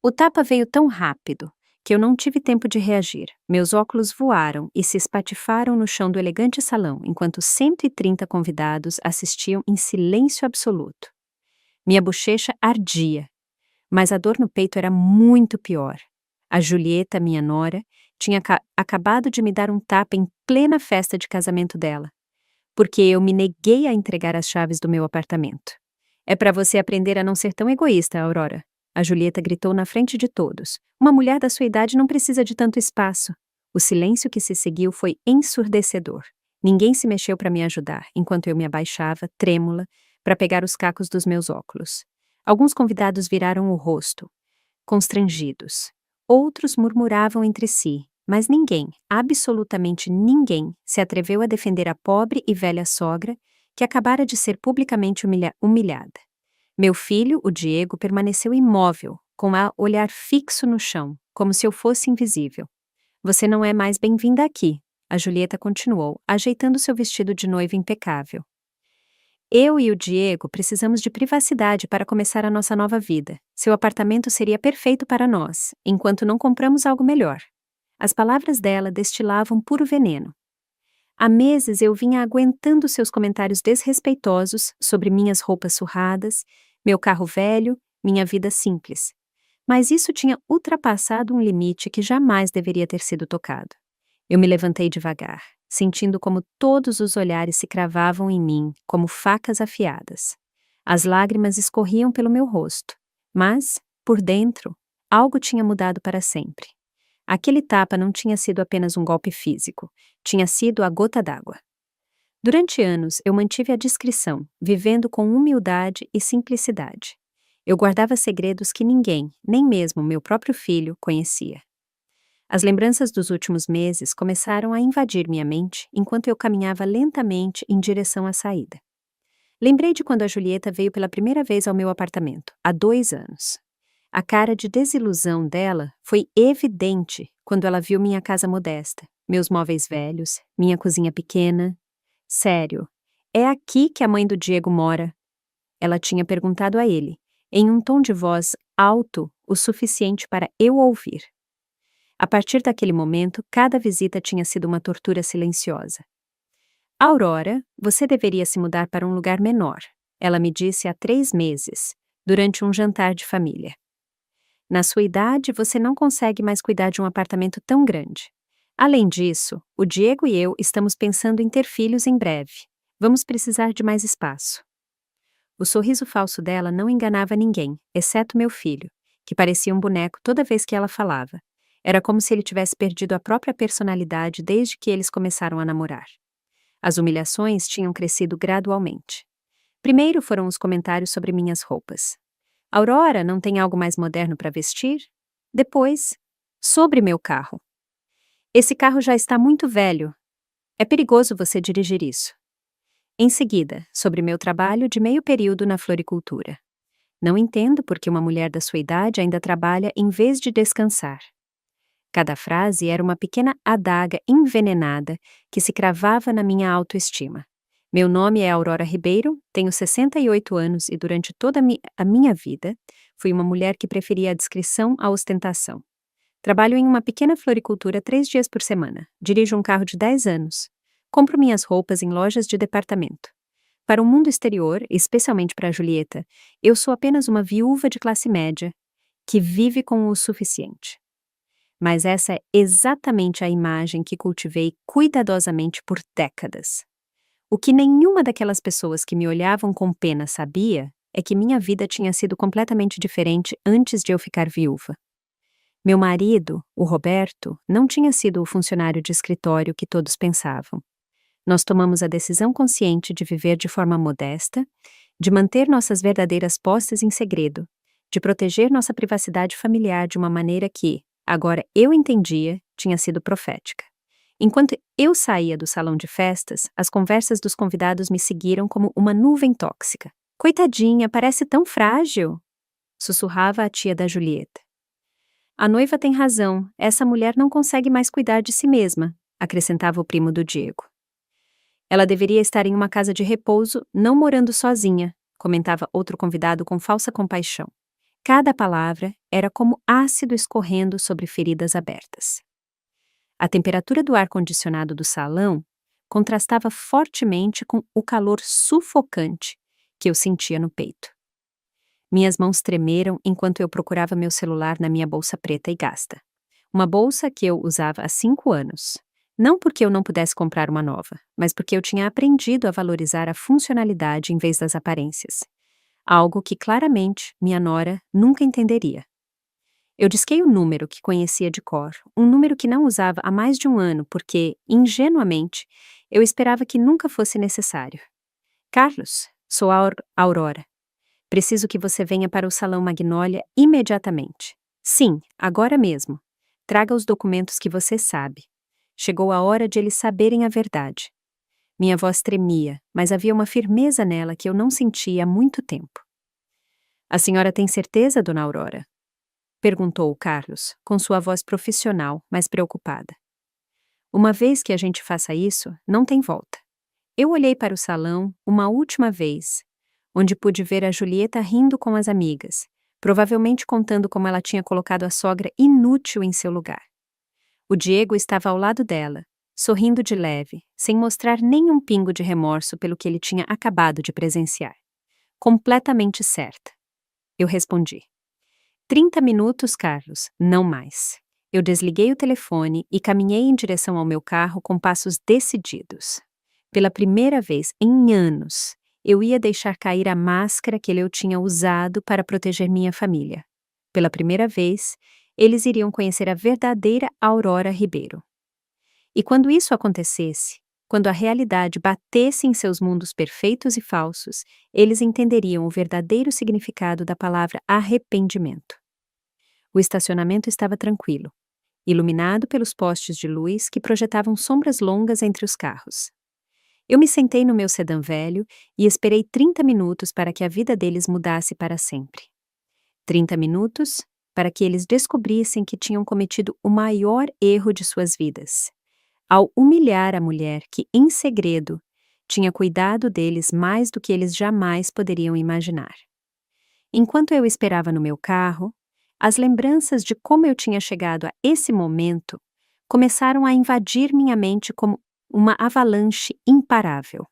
O tapa veio tão rápido que eu não tive tempo de reagir. Meus óculos voaram e se espatifaram no chão do elegante salão, enquanto 130 convidados assistiam em silêncio absoluto. Minha bochecha ardia, mas a dor no peito era muito pior. A Julieta, minha nora, tinha acabado de me dar um tapa em plena festa de casamento dela, porque eu me neguei a entregar as chaves do meu apartamento. É para você aprender a não ser tão egoísta, Aurora. A Julieta gritou na frente de todos. Uma mulher da sua idade não precisa de tanto espaço. O silêncio que se seguiu foi ensurdecedor. Ninguém se mexeu para me ajudar, enquanto eu me abaixava, trêmula, para pegar os cacos dos meus óculos. Alguns convidados viraram o rosto, constrangidos. Outros murmuravam entre si, mas ninguém, absolutamente ninguém, se atreveu a defender a pobre e velha sogra que acabara de ser publicamente humilhada. Meu filho, o Diego, permaneceu imóvel, com o olhar fixo no chão, como se eu fosse invisível. Você não é mais bem-vinda aqui, a Julieta continuou, ajeitando seu vestido de noiva impecável. Eu e o Diego precisamos de privacidade para começar a nossa nova vida. Seu apartamento seria perfeito para nós, enquanto não compramos algo melhor. As palavras dela destilavam puro veneno. Há meses eu vinha aguentando seus comentários desrespeitosos sobre minhas roupas surradas, meu carro velho, minha vida simples. Mas isso tinha ultrapassado um limite que jamais deveria ter sido tocado. Eu me levantei devagar, sentindo como todos os olhares se cravavam em mim como facas afiadas. As lágrimas escorriam pelo meu rosto, mas, por dentro, algo tinha mudado para sempre. Aquele tapa não tinha sido apenas um golpe físico, tinha sido a gota d'água. Durante anos, eu mantive a discrição, vivendo com humildade e simplicidade. Eu guardava segredos que ninguém, nem mesmo meu próprio filho, conhecia. As lembranças dos últimos meses começaram a invadir minha mente enquanto eu caminhava lentamente em direção à saída. Lembrei de quando a Julieta veio pela primeira vez ao meu apartamento, há 2 anos. A cara de desilusão dela foi evidente quando ela viu minha casa modesta, meus móveis velhos, minha cozinha pequena. Sério, é aqui que a mãe do Diego mora? Ela tinha perguntado a ele, em um tom de voz alto o suficiente para eu ouvir. A partir daquele momento, cada visita tinha sido uma tortura silenciosa. Aurora, você deveria se mudar para um lugar menor, ela me disse há 3 meses, durante um jantar de família. Na sua idade, você não consegue mais cuidar de um apartamento tão grande. Além disso, o Diego e eu estamos pensando em ter filhos em breve. Vamos precisar de mais espaço. O sorriso falso dela não enganava ninguém, exceto meu filho, que parecia um boneco toda vez que ela falava. Era como se ele tivesse perdido a própria personalidade desde que eles começaram a namorar. As humilhações tinham crescido gradualmente. Primeiro foram os comentários sobre minhas roupas. Aurora, não tem algo mais moderno para vestir? Depois, sobre meu carro. Esse carro já está muito velho. É perigoso você dirigir isso. Em seguida, sobre meu trabalho de meio período na floricultura. Não entendo por que uma mulher da sua idade ainda trabalha em vez de descansar. Cada frase era uma pequena adaga envenenada que se cravava na minha autoestima. Meu nome é Aurora Ribeiro, tenho 68 anos e durante toda a minha vida fui uma mulher que preferia a discrição à ostentação. Trabalho em uma pequena floricultura 3 dias por semana. Dirijo um carro de 10 anos. Compro minhas roupas em lojas de departamento. Para o mundo exterior, especialmente para a Julieta, eu sou apenas uma viúva de classe média que vive com o suficiente. Mas essa é exatamente a imagem que cultivei cuidadosamente por décadas. O que nenhuma daquelas pessoas que me olhavam com pena sabia é que minha vida tinha sido completamente diferente antes de eu ficar viúva. Meu marido, o Roberto, não tinha sido o funcionário de escritório que todos pensavam. Nós tomamos a decisão consciente de viver de forma modesta, de manter nossas verdadeiras posses em segredo, de proteger nossa privacidade familiar de uma maneira que, agora eu entendia, tinha sido profética. Enquanto eu saía do salão de festas, as conversas dos convidados me seguiram como uma nuvem tóxica. Coitadinha, parece tão frágil, sussurrava a tia da Julieta. A noiva tem razão, essa mulher não consegue mais cuidar de si mesma, acrescentava o primo do Diego. Ela deveria estar em uma casa de repouso, não morando sozinha, comentava outro convidado com falsa compaixão. Cada palavra era como ácido escorrendo sobre feridas abertas. A temperatura do ar-condicionado do salão contrastava fortemente com o calor sufocante que eu sentia no peito. Minhas mãos tremeram enquanto eu procurava meu celular na minha bolsa preta e gasta. Uma bolsa que eu usava há 5 anos. Não porque eu não pudesse comprar uma nova, mas porque eu tinha aprendido a valorizar a funcionalidade em vez das aparências. Algo que claramente minha nora nunca entenderia. Eu disquei o número que conhecia de cor, um número que não usava há mais de um ano porque, ingenuamente, eu esperava que nunca fosse necessário. Carlos, sou a Aurora. Preciso que você venha para o Salão Magnólia imediatamente. Sim, agora mesmo. Traga os documentos que você sabe. Chegou a hora de eles saberem a verdade. Minha voz tremia, mas havia uma firmeza nela que eu não sentia há muito tempo. A senhora tem certeza, dona Aurora? Perguntou o Carlos, com sua voz profissional, mas preocupada. Uma vez que a gente faça isso, não tem volta. Eu olhei para o salão uma última vez, onde pude ver a Julieta rindo com as amigas, provavelmente contando como ela tinha colocado a sogra inútil em seu lugar. O Diego estava ao lado dela, sorrindo de leve, sem mostrar nenhum pingo de remorso pelo que ele tinha acabado de presenciar. Completamente certa. Eu respondi. 30 minutos, Carlos, não mais. Eu desliguei o telefone e caminhei em direção ao meu carro com passos decididos. Pela primeira vez em anos, eu ia deixar cair a máscara que eu tinha usado para proteger minha família. Pela primeira vez, eles iriam conhecer a verdadeira Aurora Ribeiro. E quando isso acontecesse, quando a realidade batesse em seus mundos perfeitos e falsos, eles entenderiam o verdadeiro significado da palavra arrependimento. O estacionamento estava tranquilo, iluminado pelos postes de luz que projetavam sombras longas entre os carros. Eu me sentei no meu sedã velho e esperei 30 minutos para que a vida deles mudasse para sempre. 30 minutos para que eles descobrissem que tinham cometido o maior erro de suas vidas, ao humilhar a mulher que, em segredo, tinha cuidado deles mais do que eles jamais poderiam imaginar. Enquanto eu esperava no meu carro, as lembranças de como eu tinha chegado a esse momento começaram a invadir minha mente como uma avalanche imparável.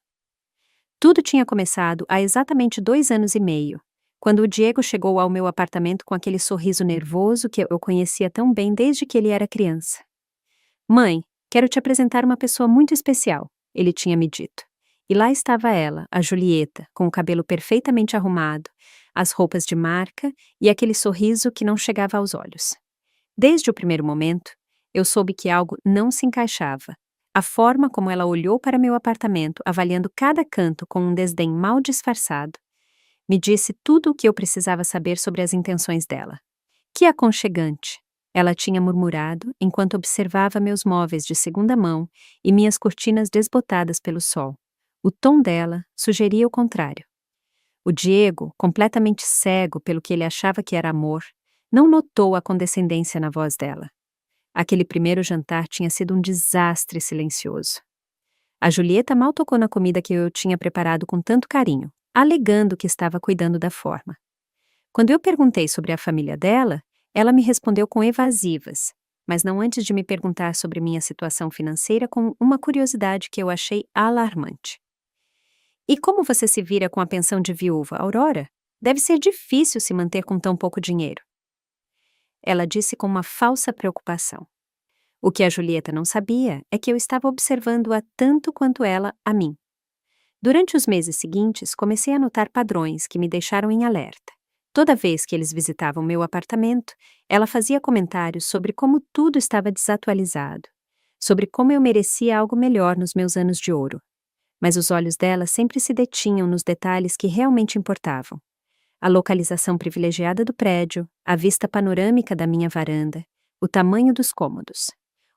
Tudo tinha começado há exatamente 2 anos e meio, quando o Diego chegou ao meu apartamento com aquele sorriso nervoso que eu conhecia tão bem desde que ele era criança. Mãe, quero te apresentar uma pessoa muito especial, ele tinha me dito. E lá estava ela, a Julieta, com o cabelo perfeitamente arrumado, as roupas de marca e aquele sorriso que não chegava aos olhos. Desde o primeiro momento, eu soube que algo não se encaixava. A forma como ela olhou para meu apartamento, avaliando cada canto com um desdém mal disfarçado, me disse tudo o que eu precisava saber sobre as intenções dela. Que aconchegante! Ela tinha murmurado enquanto observava meus móveis de segunda mão e minhas cortinas desbotadas pelo sol. O tom dela sugeria o contrário. O Diego, completamente cego pelo que ele achava que era amor, não notou a condescendência na voz dela. Aquele primeiro jantar tinha sido um desastre silencioso. A Julieta mal tocou na comida que eu tinha preparado com tanto carinho, alegando que estava cuidando da forma. Quando eu perguntei sobre a família dela, ela me respondeu com evasivas, mas não antes de me perguntar sobre minha situação financeira com uma curiosidade que eu achei alarmante. E como você se vira com a pensão de viúva, Aurora? Deve ser difícil se manter com tão pouco dinheiro. Ela disse com uma falsa preocupação. O que a Julieta não sabia é que eu estava observando-a tanto quanto ela a mim. Durante os meses seguintes, comecei a notar padrões que me deixaram em alerta. Toda vez que eles visitavam meu apartamento, ela fazia comentários sobre como tudo estava desatualizado, sobre como eu merecia algo melhor nos meus anos de ouro. Mas os olhos dela sempre se detinham nos detalhes que realmente importavam. A localização privilegiada do prédio, a vista panorâmica da minha varanda, o tamanho dos cômodos.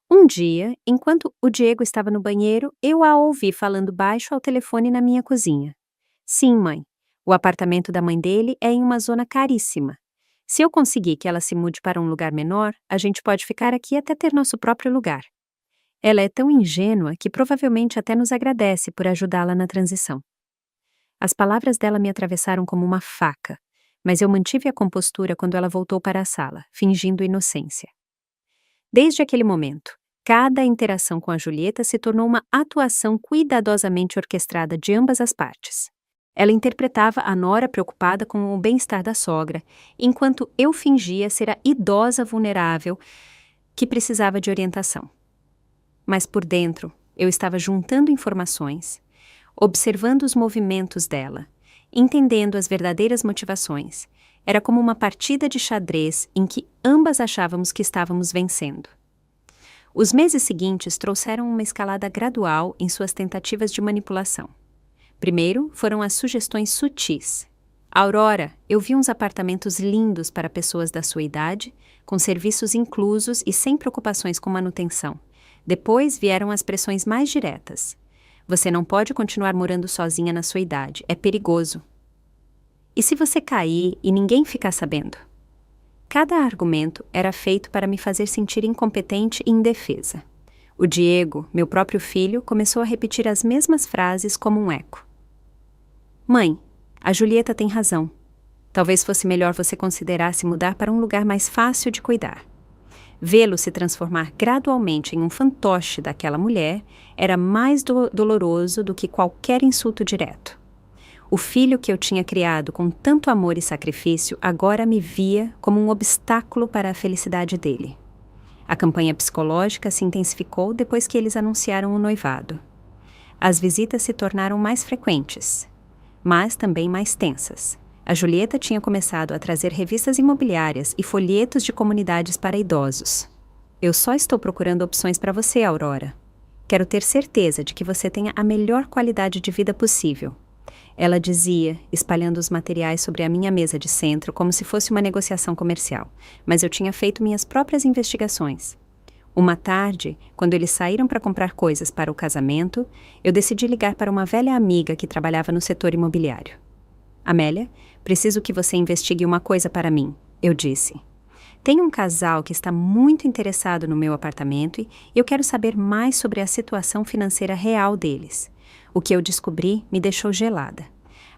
Um dia, enquanto o Diego estava no banheiro, eu a ouvi falando baixo ao telefone na minha cozinha. Sim, mãe. O apartamento da mãe dele é em uma zona caríssima. Se eu conseguir que ela se mude para um lugar menor, a gente pode ficar aqui até ter nosso próprio lugar. Ela é tão ingênua que provavelmente até nos agradece por ajudá-la na transição. As palavras dela me atravessaram como uma faca, mas eu mantive a compostura quando ela voltou para a sala, fingindo inocência. Desde aquele momento, cada interação com a Julieta se tornou uma atuação cuidadosamente orquestrada de ambas as partes. Ela interpretava a nora preocupada com o bem-estar da sogra, enquanto eu fingia ser a idosa vulnerável que precisava de orientação. Mas por dentro, eu estava juntando informações, observando os movimentos dela, entendendo as verdadeiras motivações. Era como uma partida de xadrez em que ambas achávamos que estávamos vencendo. Os meses seguintes trouxeram uma escalada gradual em suas tentativas de manipulação. Primeiro foram as sugestões sutis. Aurora, eu vi uns apartamentos lindos para pessoas da sua idade, com serviços inclusos e sem preocupações com manutenção. Depois vieram as pressões mais diretas. Você não pode continuar morando sozinha na sua idade, é perigoso. E se você cair e ninguém ficar sabendo? Cada argumento era feito para me fazer sentir incompetente e indefesa. O Diego, meu próprio filho, começou a repetir as mesmas frases como um eco. Mãe, a Julieta tem razão. Talvez fosse melhor você considerar se mudar para um lugar mais fácil de cuidar. Vê-lo se transformar gradualmente em um fantoche daquela mulher era mais doloroso do que qualquer insulto direto. O filho que eu tinha criado com tanto amor e sacrifício agora me via como um obstáculo para a felicidade dele. A campanha psicológica se intensificou depois que eles anunciaram o noivado. As visitas se tornaram mais frequentes, mas também mais tensas. A Julieta tinha começado a trazer revistas imobiliárias e folhetos de comunidades para idosos. Eu só estou procurando opções para você, Aurora. Quero ter certeza de que você tenha a melhor qualidade de vida possível. Ela dizia, espalhando os materiais sobre a minha mesa de centro como se fosse uma negociação comercial, mas eu tinha feito minhas próprias investigações. Uma tarde, quando eles saíram para comprar coisas para o casamento, eu decidi ligar para uma velha amiga que trabalhava no setor imobiliário. Amélia, preciso que você investigue uma coisa para mim, eu disse. Tem um casal que está muito interessado no meu apartamento e eu quero saber mais sobre a situação financeira real deles. O que eu descobri me deixou gelada.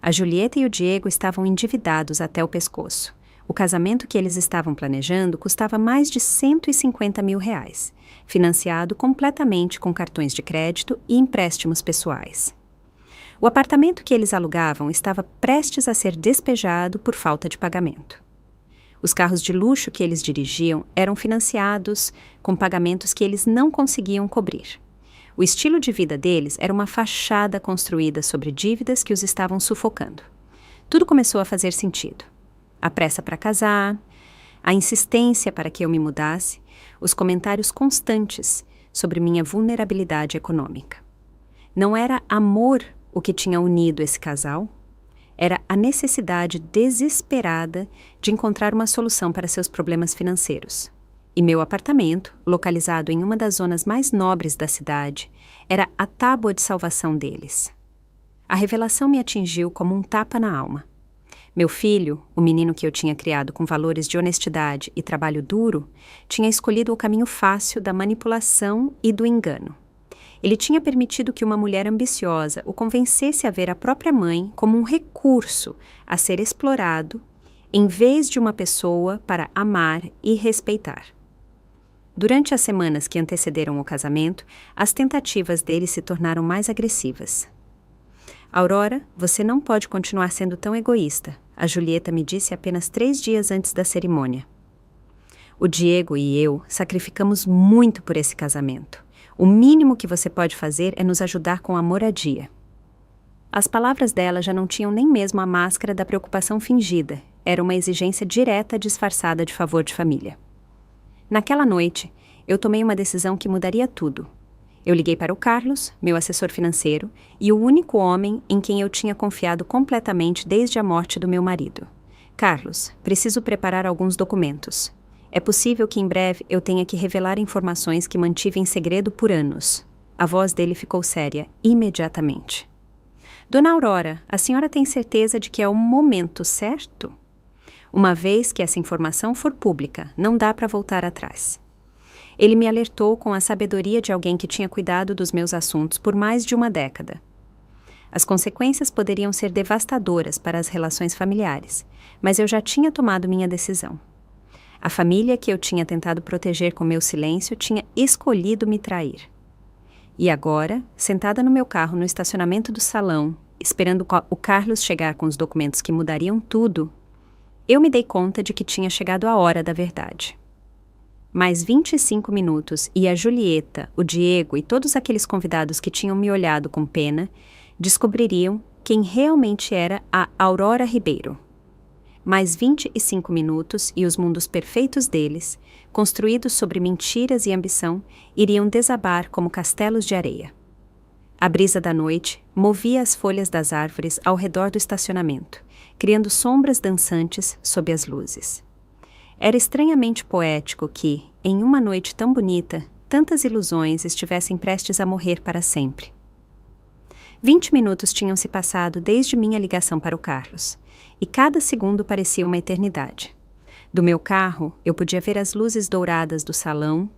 A Julieta e o Diego estavam endividados até o pescoço. O casamento que eles estavam planejando custava mais de R$150 mil, financiado completamente com cartões de crédito e empréstimos pessoais. O apartamento que eles alugavam estava prestes a ser despejado por falta de pagamento. Os carros de luxo que eles dirigiam eram financiados com pagamentos que eles não conseguiam cobrir. O estilo de vida deles era uma fachada construída sobre dívidas que os estavam sufocando. Tudo começou a fazer sentido. A pressa para casar, a insistência para que eu me mudasse, os comentários constantes sobre minha vulnerabilidade econômica. Não era amor o que tinha unido esse casal, era a necessidade desesperada de encontrar uma solução para seus problemas financeiros. E meu apartamento, localizado em uma das zonas mais nobres da cidade, era a tábua de salvação deles. A revelação me atingiu como um tapa na alma. Meu filho, o menino que eu tinha criado com valores de honestidade e trabalho duro, tinha escolhido o caminho fácil da manipulação e do engano. Ele tinha permitido que uma mulher ambiciosa o convencesse a ver a própria mãe como um recurso a ser explorado, em vez de uma pessoa para amar e respeitar. Durante as semanas que antecederam o casamento, as tentativas dele se tornaram mais agressivas. Aurora, você não pode continuar sendo tão egoísta, a Julieta me disse apenas 3 dias antes da cerimônia. O Diego e eu sacrificamos muito por esse casamento. O mínimo que você pode fazer é nos ajudar com a moradia. As palavras dela já não tinham nem mesmo a máscara da preocupação fingida. Era uma exigência direta disfarçada de favor de família. Naquela noite, eu tomei uma decisão que mudaria tudo. Eu liguei para o Carlos, meu assessor financeiro, e o único homem em quem eu tinha confiado completamente desde a morte do meu marido. Carlos, preciso preparar alguns documentos. É possível que em breve eu tenha que revelar informações que mantive em segredo por anos. A voz dele ficou séria imediatamente. Dona Aurora, a senhora tem certeza de que é o momento certo? Uma vez que essa informação for pública, não dá para voltar atrás. Ele me alertou com a sabedoria de alguém que tinha cuidado dos meus assuntos por mais de uma década. As consequências poderiam ser devastadoras para as relações familiares, mas eu já tinha tomado minha decisão. A família que eu tinha tentado proteger com meu silêncio tinha escolhido me trair. E agora, sentada no meu carro no estacionamento do salão, esperando o Carlos chegar com os documentos que mudariam tudo, eu me dei conta de que tinha chegado a hora da verdade. Mais 25 minutos e a Julieta, o Diego e todos aqueles convidados que tinham me olhado com pena descobririam quem realmente era a Aurora Ribeiro. Mais 25 minutos e os mundos perfeitos deles, construídos sobre mentiras e ambição, iriam desabar como castelos de areia. A brisa da noite movia as folhas das árvores ao redor do estacionamento, criando sombras dançantes sob as luzes. Era estranhamente poético que, em uma noite tão bonita, tantas ilusões estivessem prestes a morrer para sempre. 20 minutos tinham se passado desde minha ligação para o Carlos, e cada segundo parecia uma eternidade. Do meu carro, eu podia ver as luzes douradas do salão,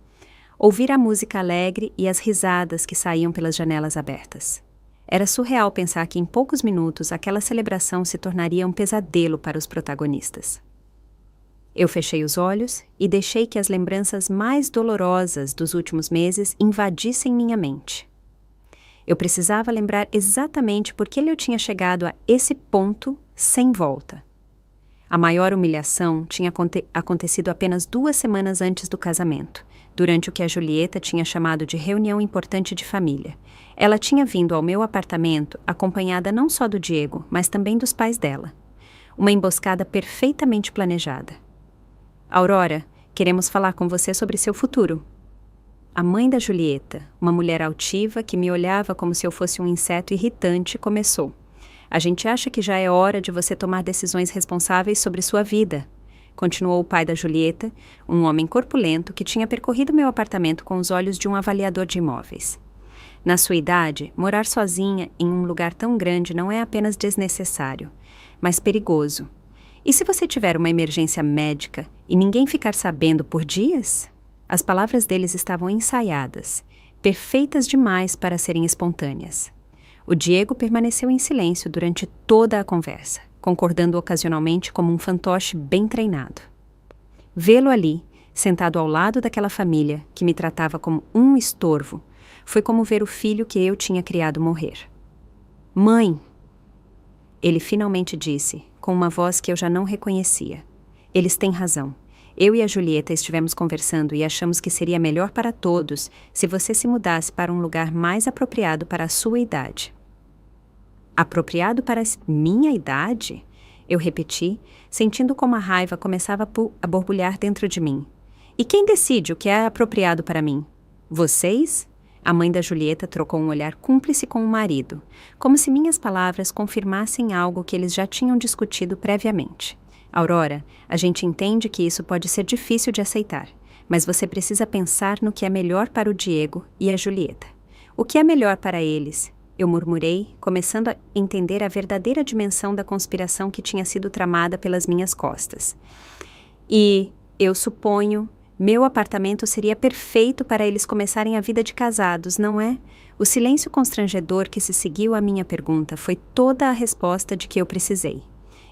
ouvir a música alegre e as risadas que saíam pelas janelas abertas. Era surreal pensar que em poucos minutos aquela celebração se tornaria um pesadelo para os protagonistas. Eu fechei os olhos e deixei que as lembranças mais dolorosas dos últimos meses invadissem minha mente. Eu precisava lembrar exatamente por que eu tinha chegado a esse ponto sem volta. A maior humilhação tinha acontecido apenas 2 semanas antes do casamento, durante o que a Julieta tinha chamado de reunião importante de família. Ela tinha vindo ao meu apartamento acompanhada não só do Diego, mas também dos pais dela. Uma emboscada perfeitamente planejada. Aurora, queremos falar com você sobre seu futuro. A mãe da Julieta, uma mulher altiva que me olhava como se eu fosse um inseto irritante, começou. A gente acha que já é hora de você tomar decisões responsáveis sobre sua vida, continuou o pai da Julieta, um homem corpulento que tinha percorrido meu apartamento com os olhos de um avaliador de imóveis. Na sua idade, morar sozinha em um lugar tão grande não é apenas desnecessário, mas perigoso. E se você tiver uma emergência médica e ninguém ficar sabendo por dias? As palavras deles estavam ensaiadas, perfeitas demais para serem espontâneas. O Diego permaneceu em silêncio durante toda a conversa, concordando ocasionalmente como um fantoche bem treinado. Vê-lo ali, sentado ao lado daquela família que me tratava como um estorvo, foi como ver o filho que eu tinha criado morrer. Mãe! Ele finalmente disse, com uma voz que eu já não reconhecia. Eles têm razão. Eu e a Julieta estivemos conversando e achamos que seria melhor para todos se você se mudasse para um lugar mais apropriado para a sua idade. Apropriado para minha idade? Eu repeti, sentindo como a raiva começava a borbulhar dentro de mim. E quem decide o que é apropriado para mim? Vocês? A mãe da Julieta trocou um olhar cúmplice com o marido, como se minhas palavras confirmassem algo que eles já tinham discutido previamente. Aurora, a gente entende que isso pode ser difícil de aceitar, mas você precisa pensar no que é melhor para o Diego e a Julieta. O que é melhor para eles? Eu murmurei, começando a entender a verdadeira dimensão da conspiração que tinha sido tramada pelas minhas costas. E, eu suponho, meu apartamento seria perfeito para eles começarem a vida de casados, não é? O silêncio constrangedor que se seguiu à minha pergunta foi toda a resposta de que eu precisei.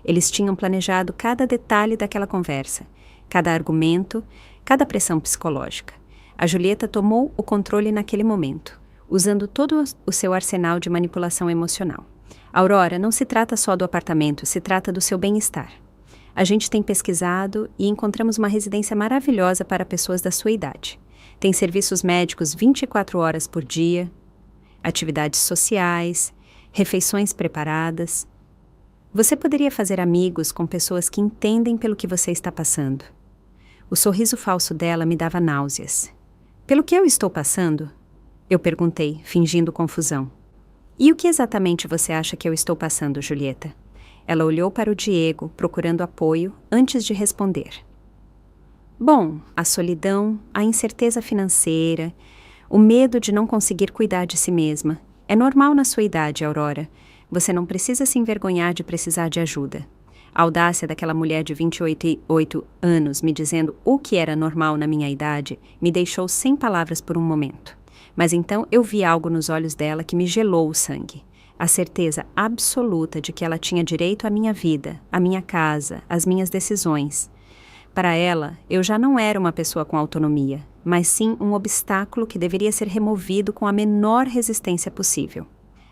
Eles tinham planejado cada detalhe daquela conversa, cada argumento, cada pressão psicológica. A Julieta tomou o controle naquele momento, usando todo o seu arsenal de manipulação emocional. Aurora, não se trata só do apartamento, se trata do seu bem-estar. A gente tem pesquisado e encontramos uma residência maravilhosa para pessoas da sua idade. Tem serviços médicos 24 horas por dia, atividades sociais, refeições preparadas. Você poderia fazer amigos com pessoas que entendem pelo que você está passando. O sorriso falso dela me dava náuseas. Pelo que eu estou passando? Eu perguntei, fingindo confusão. E o que exatamente você acha que eu estou passando, Julieta? Ela olhou para o Diego, procurando apoio, antes de responder. Bom, a solidão, a incerteza financeira, o medo de não conseguir cuidar de si mesma. É normal na sua idade, Aurora. Você não precisa se envergonhar de precisar de ajuda. A audácia daquela mulher de 28 anos me dizendo o que era normal na minha idade me deixou sem palavras por um momento. Mas então eu vi algo nos olhos dela que me gelou o sangue. a certeza absoluta de que ela tinha direito à minha vida, à minha casa, às minhas decisões. Para ela, eu já não era uma pessoa com autonomia, mas sim um obstáculo que deveria ser removido com a menor resistência possível.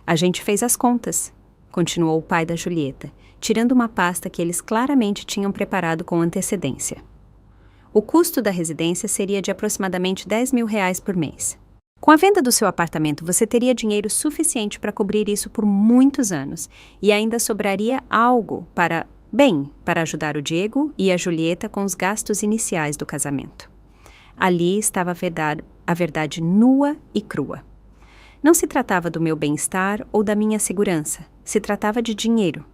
A gente fez as contas, continuou o pai da Julieta, tirando uma pasta que eles claramente tinham preparado com antecedência. O custo da residência seria de aproximadamente R$ 10.000 por mês. Com a venda do seu apartamento, você teria dinheiro suficiente para cobrir isso por muitos anos, e ainda sobraria algo para ajudar o Diego e a Julieta com os gastos iniciais do casamento. Ali estava a verdade nua e crua. Não se tratava do meu bem-estar ou da minha segurança, se tratava de dinheiro.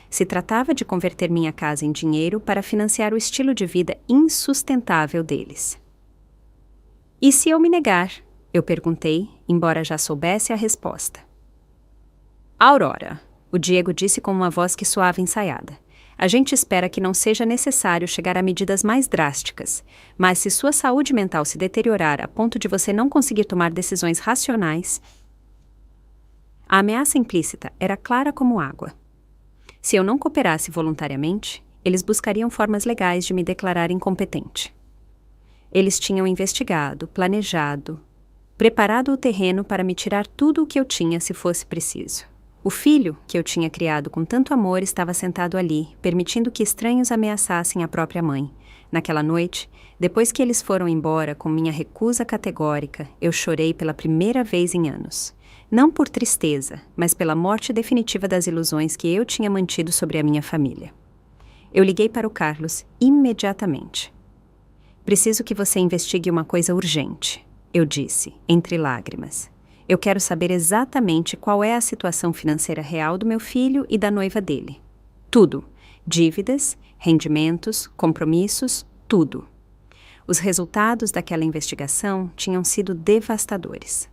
Se tratava de converter minha casa em dinheiro para financiar o estilo de vida insustentável deles. E se eu me negar? Eu perguntei, embora já soubesse a resposta. Aurora, o Diego disse com uma voz que soava ensaiada. A gente espera que não seja necessário chegar a medidas mais drásticas, mas se sua saúde mental se deteriorar a ponto de você não conseguir tomar decisões racionais... A ameaça implícita era clara como água. Se eu não cooperasse voluntariamente, eles buscariam formas legais de me declarar incompetente. Eles tinham investigado, planejado, preparado o terreno para me tirar tudo o que eu tinha se fosse preciso. O filho, que eu tinha criado com tanto amor, estava sentado ali, permitindo que estranhos ameaçassem a própria mãe. Naquela noite, depois que eles foram embora com minha recusa categórica, eu chorei pela primeira vez em anos. Não por tristeza, mas pela morte definitiva das ilusões que eu tinha mantido sobre a minha família. Eu liguei para o Carlos imediatamente. Preciso que você investigue uma coisa urgente, eu disse, entre lágrimas. Eu quero saber exatamente qual é a situação financeira real do meu filho e da noiva dele. Tudo. Dívidas, rendimentos, compromissos, tudo. Os resultados daquela investigação tinham sido devastadores.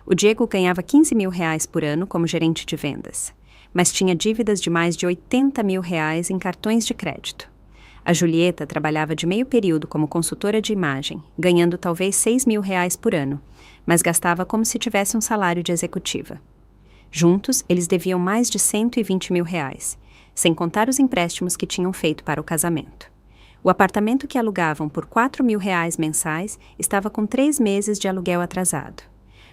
O Diego ganhava R$ 15.000 por ano como gerente de vendas, mas tinha dívidas de mais de R$ 80.000 em cartões de crédito. A Julieta trabalhava de meio período como consultora de imagem, ganhando talvez R$ 6.000 por ano, mas gastava como se tivesse um salário de executiva. Juntos, eles deviam mais de R$ 120.000, sem contar os empréstimos que tinham feito para o casamento. O apartamento que alugavam por R$ 4.000 mensais estava com 3 meses de aluguel atrasado.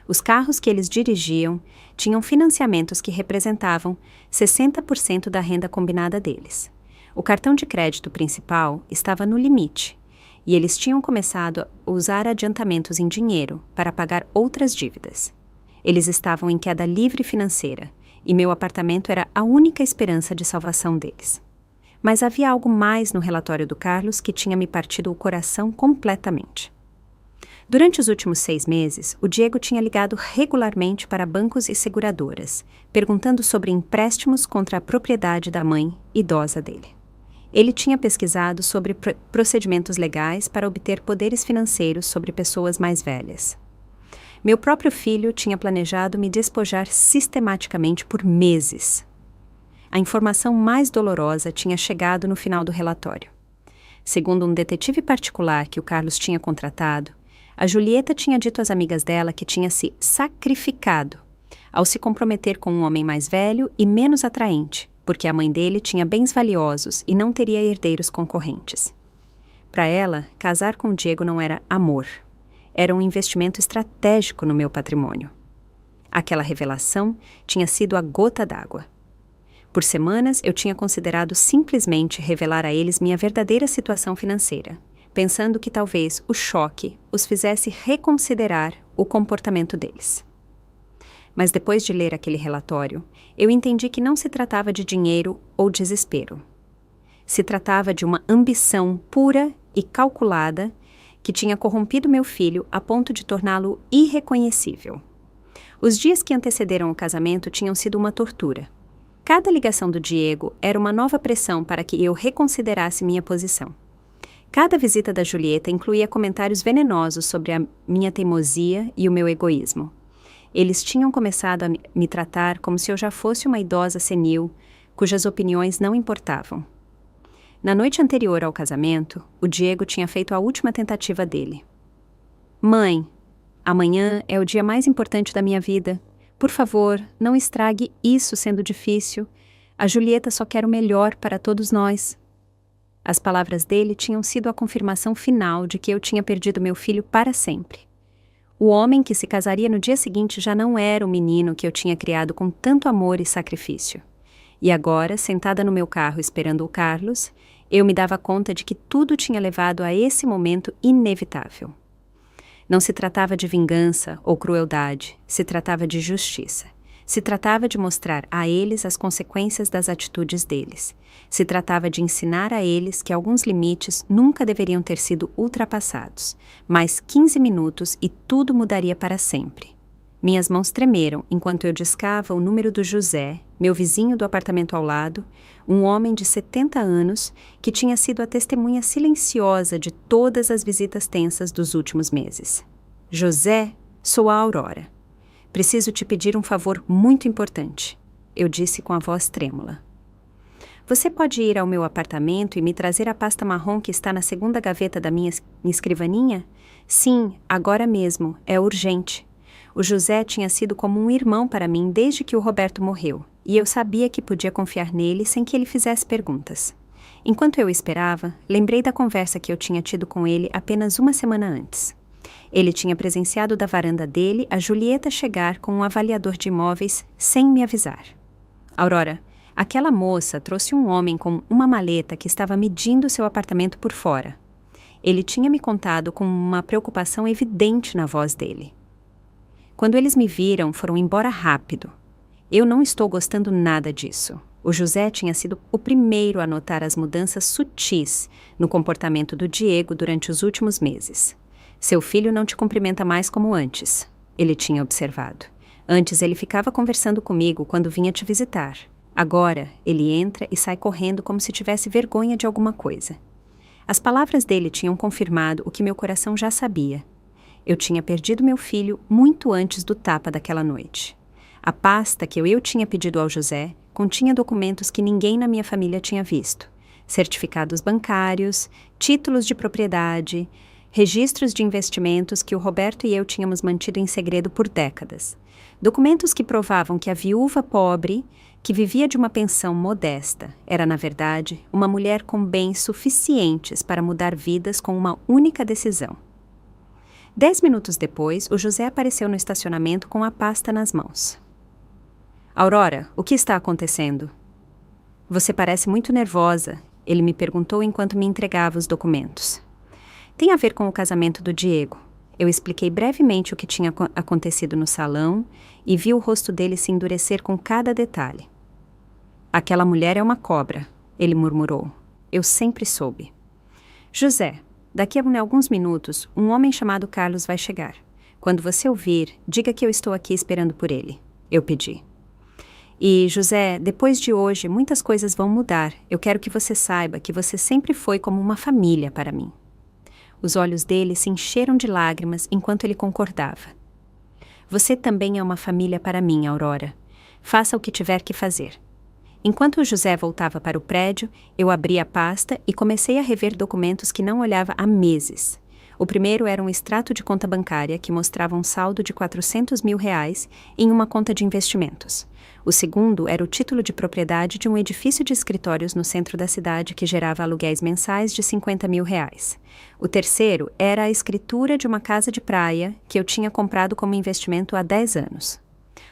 Os carros que eles dirigiam tinham financiamentos que representavam 60% da renda combinada deles. O cartão de crédito principal estava no limite, e eles tinham começado a usar adiantamentos em dinheiro para pagar outras dívidas. Eles estavam em queda livre financeira, e meu apartamento era a única esperança de salvação deles. Mas havia algo mais no relatório do Carlos que tinha me partido o coração completamente. Durante os últimos 6 meses, o Diego tinha ligado regularmente para bancos e seguradoras, perguntando sobre empréstimos contra a propriedade da mãe idosa dele. Ele tinha pesquisado sobre procedimentos legais para obter poderes financeiros sobre pessoas mais velhas. Meu próprio filho tinha planejado me despojar sistematicamente por meses. A informação mais dolorosa tinha chegado no final do relatório. Segundo um detetive particular que o Carlos tinha contratado, a Julieta tinha dito às amigas dela que tinha se sacrificado ao se comprometer com um homem mais velho e menos atraente, porque a mãe dele tinha bens valiosos e não teria herdeiros concorrentes. Para ela, casar com o Diego não era amor. Era um investimento estratégico no meu patrimônio. Aquela revelação tinha sido a gota d'água. Por semanas, eu tinha considerado simplesmente revelar a eles minha verdadeira situação financeira, pensando que talvez o choque os fizesse reconsiderar o comportamento deles. Mas depois de ler aquele relatório, eu entendi que não se tratava de dinheiro ou desespero. Se tratava de uma ambição pura e calculada que tinha corrompido meu filho a ponto de torná-lo irreconhecível. Os dias que antecederam o casamento tinham sido uma tortura. Cada ligação do Diego era uma nova pressão para que eu reconsiderasse minha posição. Cada visita da Julieta incluía comentários venenosos sobre a minha teimosia e o meu egoísmo. Eles tinham começado a me tratar como se eu já fosse uma idosa senil, cujas opiniões não importavam. Na noite anterior ao casamento, o Diego tinha feito a última tentativa dele. Mãe, amanhã é o dia mais importante da minha vida. Por favor, não estrague isso sendo difícil. A Julieta só quer o melhor para todos nós. As palavras dele tinham sido a confirmação final de que eu tinha perdido meu filho para sempre. O homem que se casaria no dia seguinte já não era o menino que eu tinha criado com tanto amor e sacrifício. E agora, sentada no meu carro esperando o Carlos, eu me dava conta de que tudo tinha levado a esse momento inevitável. Não se tratava de vingança ou crueldade, se tratava de justiça. Se tratava de mostrar a eles as consequências das atitudes deles. Se tratava de ensinar a eles que alguns limites nunca deveriam ter sido ultrapassados. Mais 15 minutos e tudo mudaria para sempre. Minhas mãos tremeram enquanto eu discava o número do José, meu vizinho do apartamento ao lado, um homem de 70 anos que tinha sido a testemunha silenciosa de todas as visitas tensas dos últimos meses. José, sou a Aurora. Preciso te pedir um favor muito importante, eu disse com a voz trêmula. Você pode ir ao meu apartamento e me trazer a pasta marrom que está na segunda gaveta da minha escrivaninha? Sim, agora mesmo, é urgente. O José tinha sido como um irmão para mim desde que o Roberto morreu, e eu sabia que podia confiar nele sem que ele fizesse perguntas. Enquanto eu esperava, lembrei da conversa que eu tinha tido com ele apenas uma semana antes. Ele tinha presenciado da varanda dele a Julieta chegar com um avaliador de imóveis sem me avisar. Aurora, aquela moça trouxe um homem com uma maleta que estava medindo seu apartamento por fora. Ele tinha me contado com uma preocupação evidente na voz dele. Quando eles me viram, foram embora rápido. Eu não estou gostando nada disso. O José tinha sido o primeiro a notar as mudanças sutis no comportamento do Diego durante os últimos meses. Seu filho não te cumprimenta mais como antes, ele tinha observado. Antes ele ficava conversando comigo quando vinha te visitar. Agora ele entra e sai correndo como se tivesse vergonha de alguma coisa. As palavras dele tinham confirmado o que meu coração já sabia. Eu tinha perdido meu filho muito antes do tapa daquela noite. A pasta que eu tinha pedido ao José continha documentos que ninguém na minha família tinha visto. Certificados bancários, títulos de propriedade, registros de investimentos que o Roberto e eu tínhamos mantido em segredo por décadas. Documentos que provavam que a viúva pobre, que vivia de uma pensão modesta, era, na verdade, uma mulher com bens suficientes para mudar vidas com uma única decisão. 10 minutos depois, o José apareceu no estacionamento com a pasta nas mãos. Aurora, o que está acontecendo? Você parece muito nervosa, ele me perguntou enquanto me entregava os documentos. Tem a ver com o casamento do Diego. Eu expliquei brevemente o que tinha acontecido no salão e vi o rosto dele se endurecer com cada detalhe. Aquela mulher é uma cobra, ele murmurou. Eu sempre soube. José, daqui a alguns minutos, um homem chamado Carlos vai chegar. Quando você ouvir, diga que eu estou aqui esperando por ele. Eu pedi. E, José, depois de hoje, muitas coisas vão mudar. Eu quero que você saiba que você sempre foi como uma família para mim. Os olhos dele se encheram de lágrimas enquanto ele concordava. Você também é uma família para mim, Aurora. Faça o que tiver que fazer. Enquanto o José voltava para o prédio, eu abri a pasta e comecei a rever documentos que não olhava há meses. O primeiro era um extrato de conta bancária que mostrava um saldo de R$400 mil em uma conta de investimentos. O segundo era o título de propriedade de um edifício de escritórios no centro da cidade que gerava aluguéis mensais de R$50 mil. O terceiro era a escritura de uma casa de praia que eu tinha comprado como investimento há 10 anos.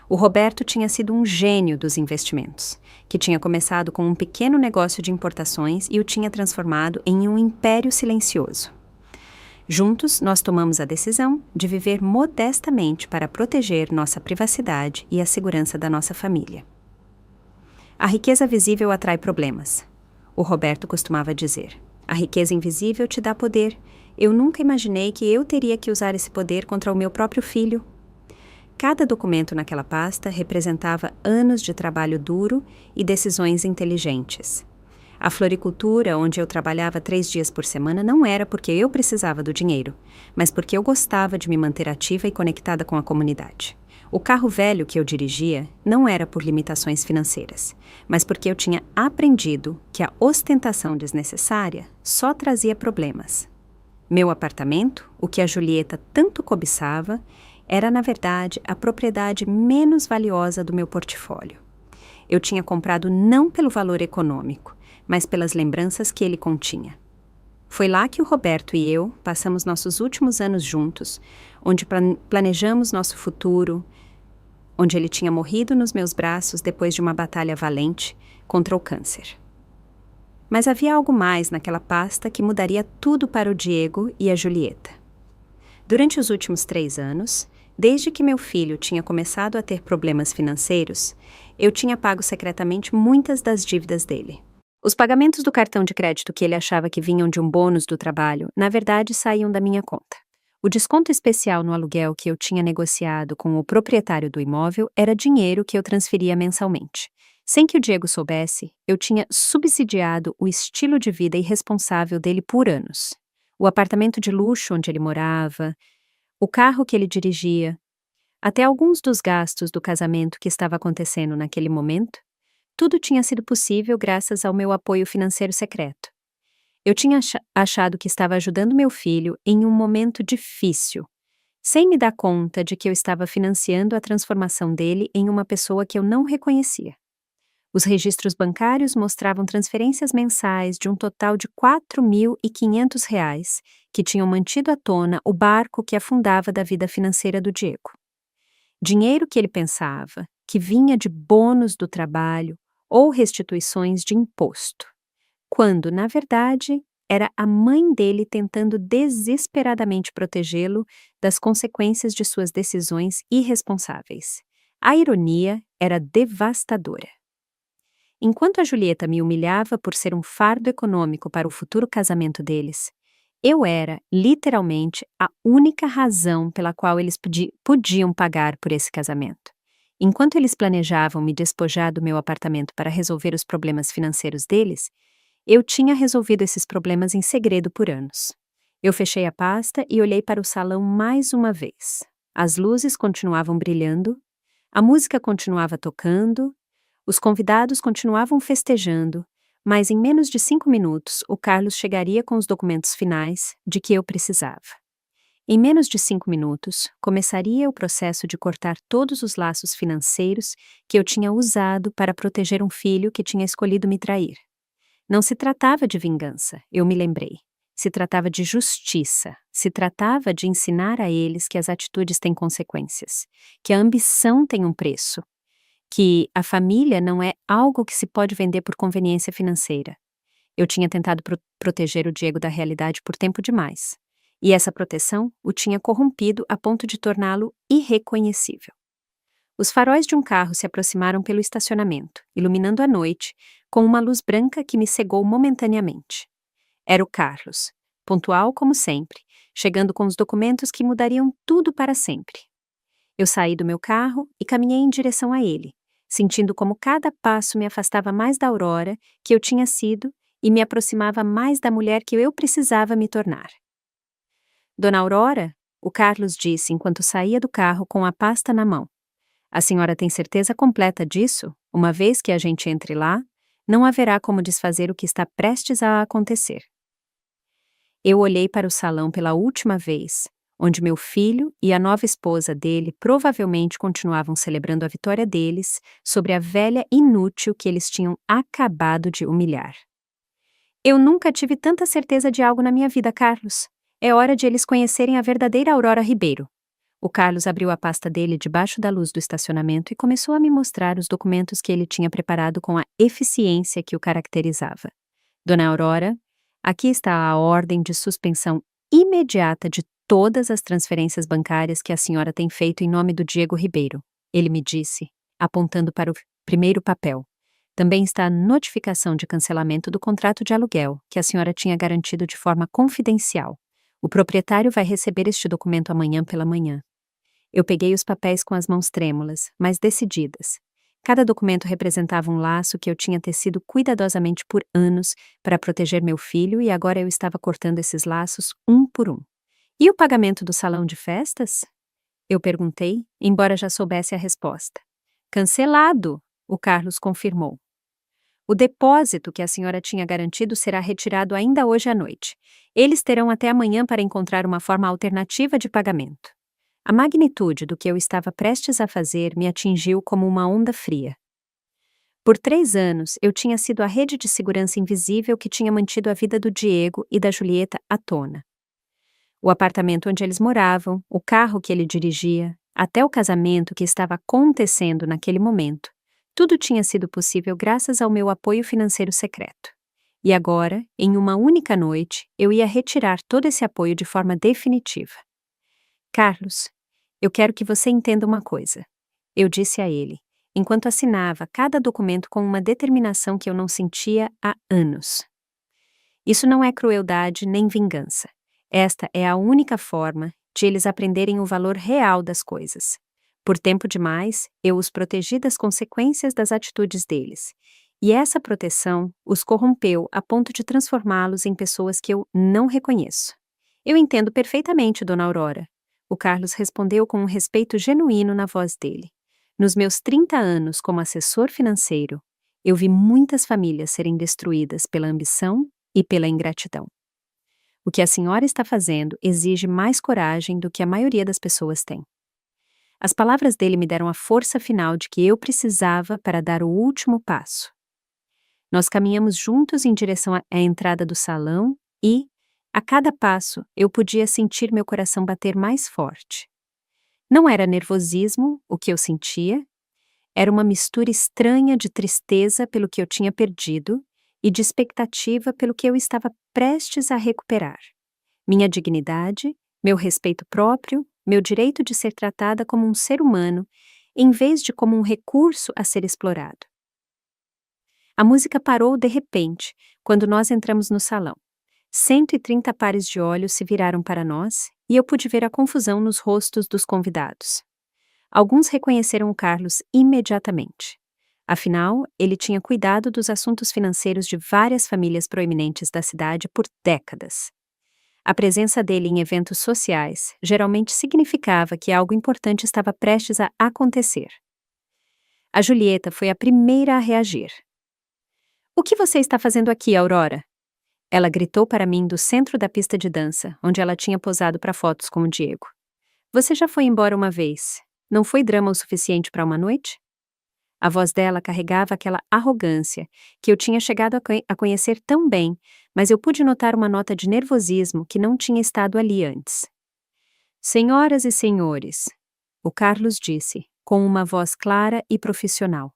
O Roberto tinha sido um gênio dos investimentos, que tinha começado com um pequeno negócio de importações e o tinha transformado em um império silencioso. Juntos, nós tomamos a decisão de viver modestamente para proteger nossa privacidade e a segurança da nossa família. A riqueza visível atrai problemas, o Roberto costumava dizer. A riqueza invisível te dá poder. Eu nunca imaginei que eu teria que usar esse poder contra o meu próprio filho. Cada documento naquela pasta representava anos de trabalho duro e decisões inteligentes. A floricultura, onde eu trabalhava 3 dias por semana, não era porque eu precisava do dinheiro, mas porque eu gostava de me manter ativa e conectada com a comunidade. O carro velho que eu dirigia não era por limitações financeiras, mas porque eu tinha aprendido que a ostentação desnecessária só trazia problemas. Meu apartamento, o que a Julieta tanto cobiçava, Era, na verdade, a propriedade menos valiosa do meu portfólio. Eu tinha comprado não pelo valor econômico, mas pelas lembranças que ele continha. Foi lá que o Roberto e eu passamos nossos últimos anos juntos, onde planejamos nosso futuro, onde ele tinha morrido nos meus braços depois de uma batalha valente contra o câncer. Mas havia algo mais naquela pasta que mudaria tudo para o Diego e a Julieta. Durante os últimos 3 anos, desde que meu filho tinha começado a ter problemas financeiros, eu tinha pago secretamente muitas das dívidas dele. Os pagamentos do cartão de crédito que ele achava que vinham de um bônus do trabalho, na verdade, saíam da minha conta. O desconto especial no aluguel que eu tinha negociado com o proprietário do imóvel era dinheiro que eu transferia mensalmente. Sem que o Diego soubesse, eu tinha subsidiado o estilo de vida irresponsável dele por anos. O apartamento de luxo onde ele morava, o carro que ele dirigia, até alguns dos gastos do casamento que estava acontecendo naquele momento, tudo tinha sido possível graças ao meu apoio financeiro secreto. Eu tinha achado que estava ajudando meu filho em um momento difícil, sem me dar conta de que eu estava financiando a transformação dele em uma pessoa que eu não reconhecia. Os registros bancários mostravam transferências mensais de um total de R$ 4.500 que tinham mantido à tona o barco que afundava da vida financeira do Diego. Dinheiro que ele pensava que vinha de bônus do trabalho ou restituições de imposto, quando, na verdade, era a mãe dele tentando desesperadamente protegê-lo das consequências de suas decisões irresponsáveis. A ironia era devastadora. Enquanto a Julieta me humilhava por ser um fardo econômico para o futuro casamento deles, eu era, literalmente, a única razão pela qual eles podiam pagar por esse casamento. Enquanto eles planejavam me despojar do meu apartamento para resolver os problemas financeiros deles, eu tinha resolvido esses problemas em segredo por anos. Eu fechei a pasta e olhei para o salão mais uma vez. As luzes continuavam brilhando, a música continuava tocando, os convidados continuavam festejando, mas em menos de 5 minutos o Carlos chegaria com os documentos finais de que eu precisava. Em menos de 5 minutos, começaria o processo de cortar todos os laços financeiros que eu tinha usado para proteger um filho que tinha escolhido me trair. Não se tratava de vingança, eu me lembrei. Se tratava de justiça, se tratava de ensinar a eles que as atitudes têm consequências, que a ambição tem um preço, que a família não é algo que se pode vender por conveniência financeira. Eu tinha tentado proteger o Diego da realidade por tempo demais, e essa proteção o tinha corrompido a ponto de torná-lo irreconhecível. Os faróis de um carro se aproximaram pelo estacionamento, iluminando a noite, com uma luz branca que me cegou momentaneamente. Era o Carlos, pontual como sempre, chegando com os documentos que mudariam tudo para sempre. Eu saí do meu carro e caminhei em direção a ele, sentindo como cada passo me afastava mais da Aurora que eu tinha sido e me aproximava mais da mulher que eu precisava me tornar. Dona Aurora, o Carlos disse enquanto saía do carro com a pasta na mão. A senhora tem certeza completa disso? Uma vez que a gente entre lá, não haverá como desfazer o que está prestes a acontecer. Eu olhei para o salão pela última vez, onde meu filho e a nova esposa dele provavelmente continuavam celebrando a vitória deles sobre a velha inútil que eles tinham acabado de humilhar. Eu nunca tive tanta certeza de algo na minha vida, Carlos. É hora de eles conhecerem a verdadeira Aurora Ribeiro. O Carlos abriu a pasta dele debaixo da luz do estacionamento e começou a me mostrar os documentos que ele tinha preparado com a eficiência que o caracterizava. Dona Aurora, aqui está a ordem de suspensão imediata de todas as transferências bancárias que a senhora tem feito em nome do Diego Ribeiro, ele me disse, apontando para o primeiro papel. Também está a notificação de cancelamento do contrato de aluguel, que a senhora tinha garantido de forma confidencial. O proprietário vai receber este documento amanhã pela manhã. Eu peguei os papéis com as mãos trêmulas, mas decididas. Cada documento representava um laço que eu tinha tecido cuidadosamente por anos para proteger meu filho e agora eu estava cortando esses laços um por um. E o pagamento do salão de festas? Eu perguntei, embora já soubesse a resposta. Cancelado, o Carlos confirmou. O depósito que a senhora tinha garantido será retirado ainda hoje à noite. Eles terão até amanhã para encontrar uma forma alternativa de pagamento. A magnitude do que eu estava prestes a fazer me atingiu como uma onda fria. Por 3 anos, eu tinha sido a rede de segurança invisível que tinha mantido a vida do Diego e da Julieta à tona. O apartamento onde eles moravam, o carro que ele dirigia, até o casamento que estava acontecendo naquele momento, tudo tinha sido possível graças ao meu apoio financeiro secreto. E agora, em uma única noite, eu ia retirar todo esse apoio de forma definitiva. Carlos, eu quero que você entenda uma coisa. Eu disse a ele, enquanto assinava cada documento com uma determinação que eu não sentia há anos. Isso não é crueldade nem vingança. Esta é a única forma de eles aprenderem o valor real das coisas. Por tempo demais, eu os protegi das consequências das atitudes deles. E essa proteção os corrompeu a ponto de transformá-los em pessoas que eu não reconheço. Eu entendo perfeitamente, Dona Aurora. O Carlos respondeu com um respeito genuíno na voz dele. Nos meus 30 anos como assessor financeiro, eu vi muitas famílias serem destruídas pela ambição e pela ingratidão. O que a senhora está fazendo exige mais coragem do que a maioria das pessoas tem. As palavras dele me deram a força final de que eu precisava para dar o último passo. Nós caminhamos juntos em direção à entrada do salão e, a cada passo, eu podia sentir meu coração bater mais forte. Não era nervosismo o que eu sentia, era uma mistura estranha de tristeza pelo que eu tinha perdido e de expectativa pelo que eu estava prestes a recuperar. Minha dignidade, meu respeito próprio, meu direito de ser tratada como um ser humano, em vez de como um recurso a ser explorado. A música parou de repente, quando nós entramos no salão. 130 pares de olhos se viraram para nós e eu pude ver a confusão nos rostos dos convidados. Alguns reconheceram o Carlos imediatamente. Afinal, ele tinha cuidado dos assuntos financeiros de várias famílias proeminentes da cidade por décadas. A presença dele em eventos sociais geralmente significava que algo importante estava prestes a acontecer. A Julieta foi a primeira a reagir. "O que você está fazendo aqui, Aurora?" Ela gritou para mim do centro da pista de dança, onde ela tinha posado para fotos com o Diego. "Você já foi embora uma vez. Não foi drama o suficiente para uma noite?" A voz dela carregava aquela arrogância que eu tinha chegado a conhecer tão bem, mas eu pude notar uma nota de nervosismo que não tinha estado ali antes. "Senhoras e senhores", o Carlos disse, com uma voz clara e profissional.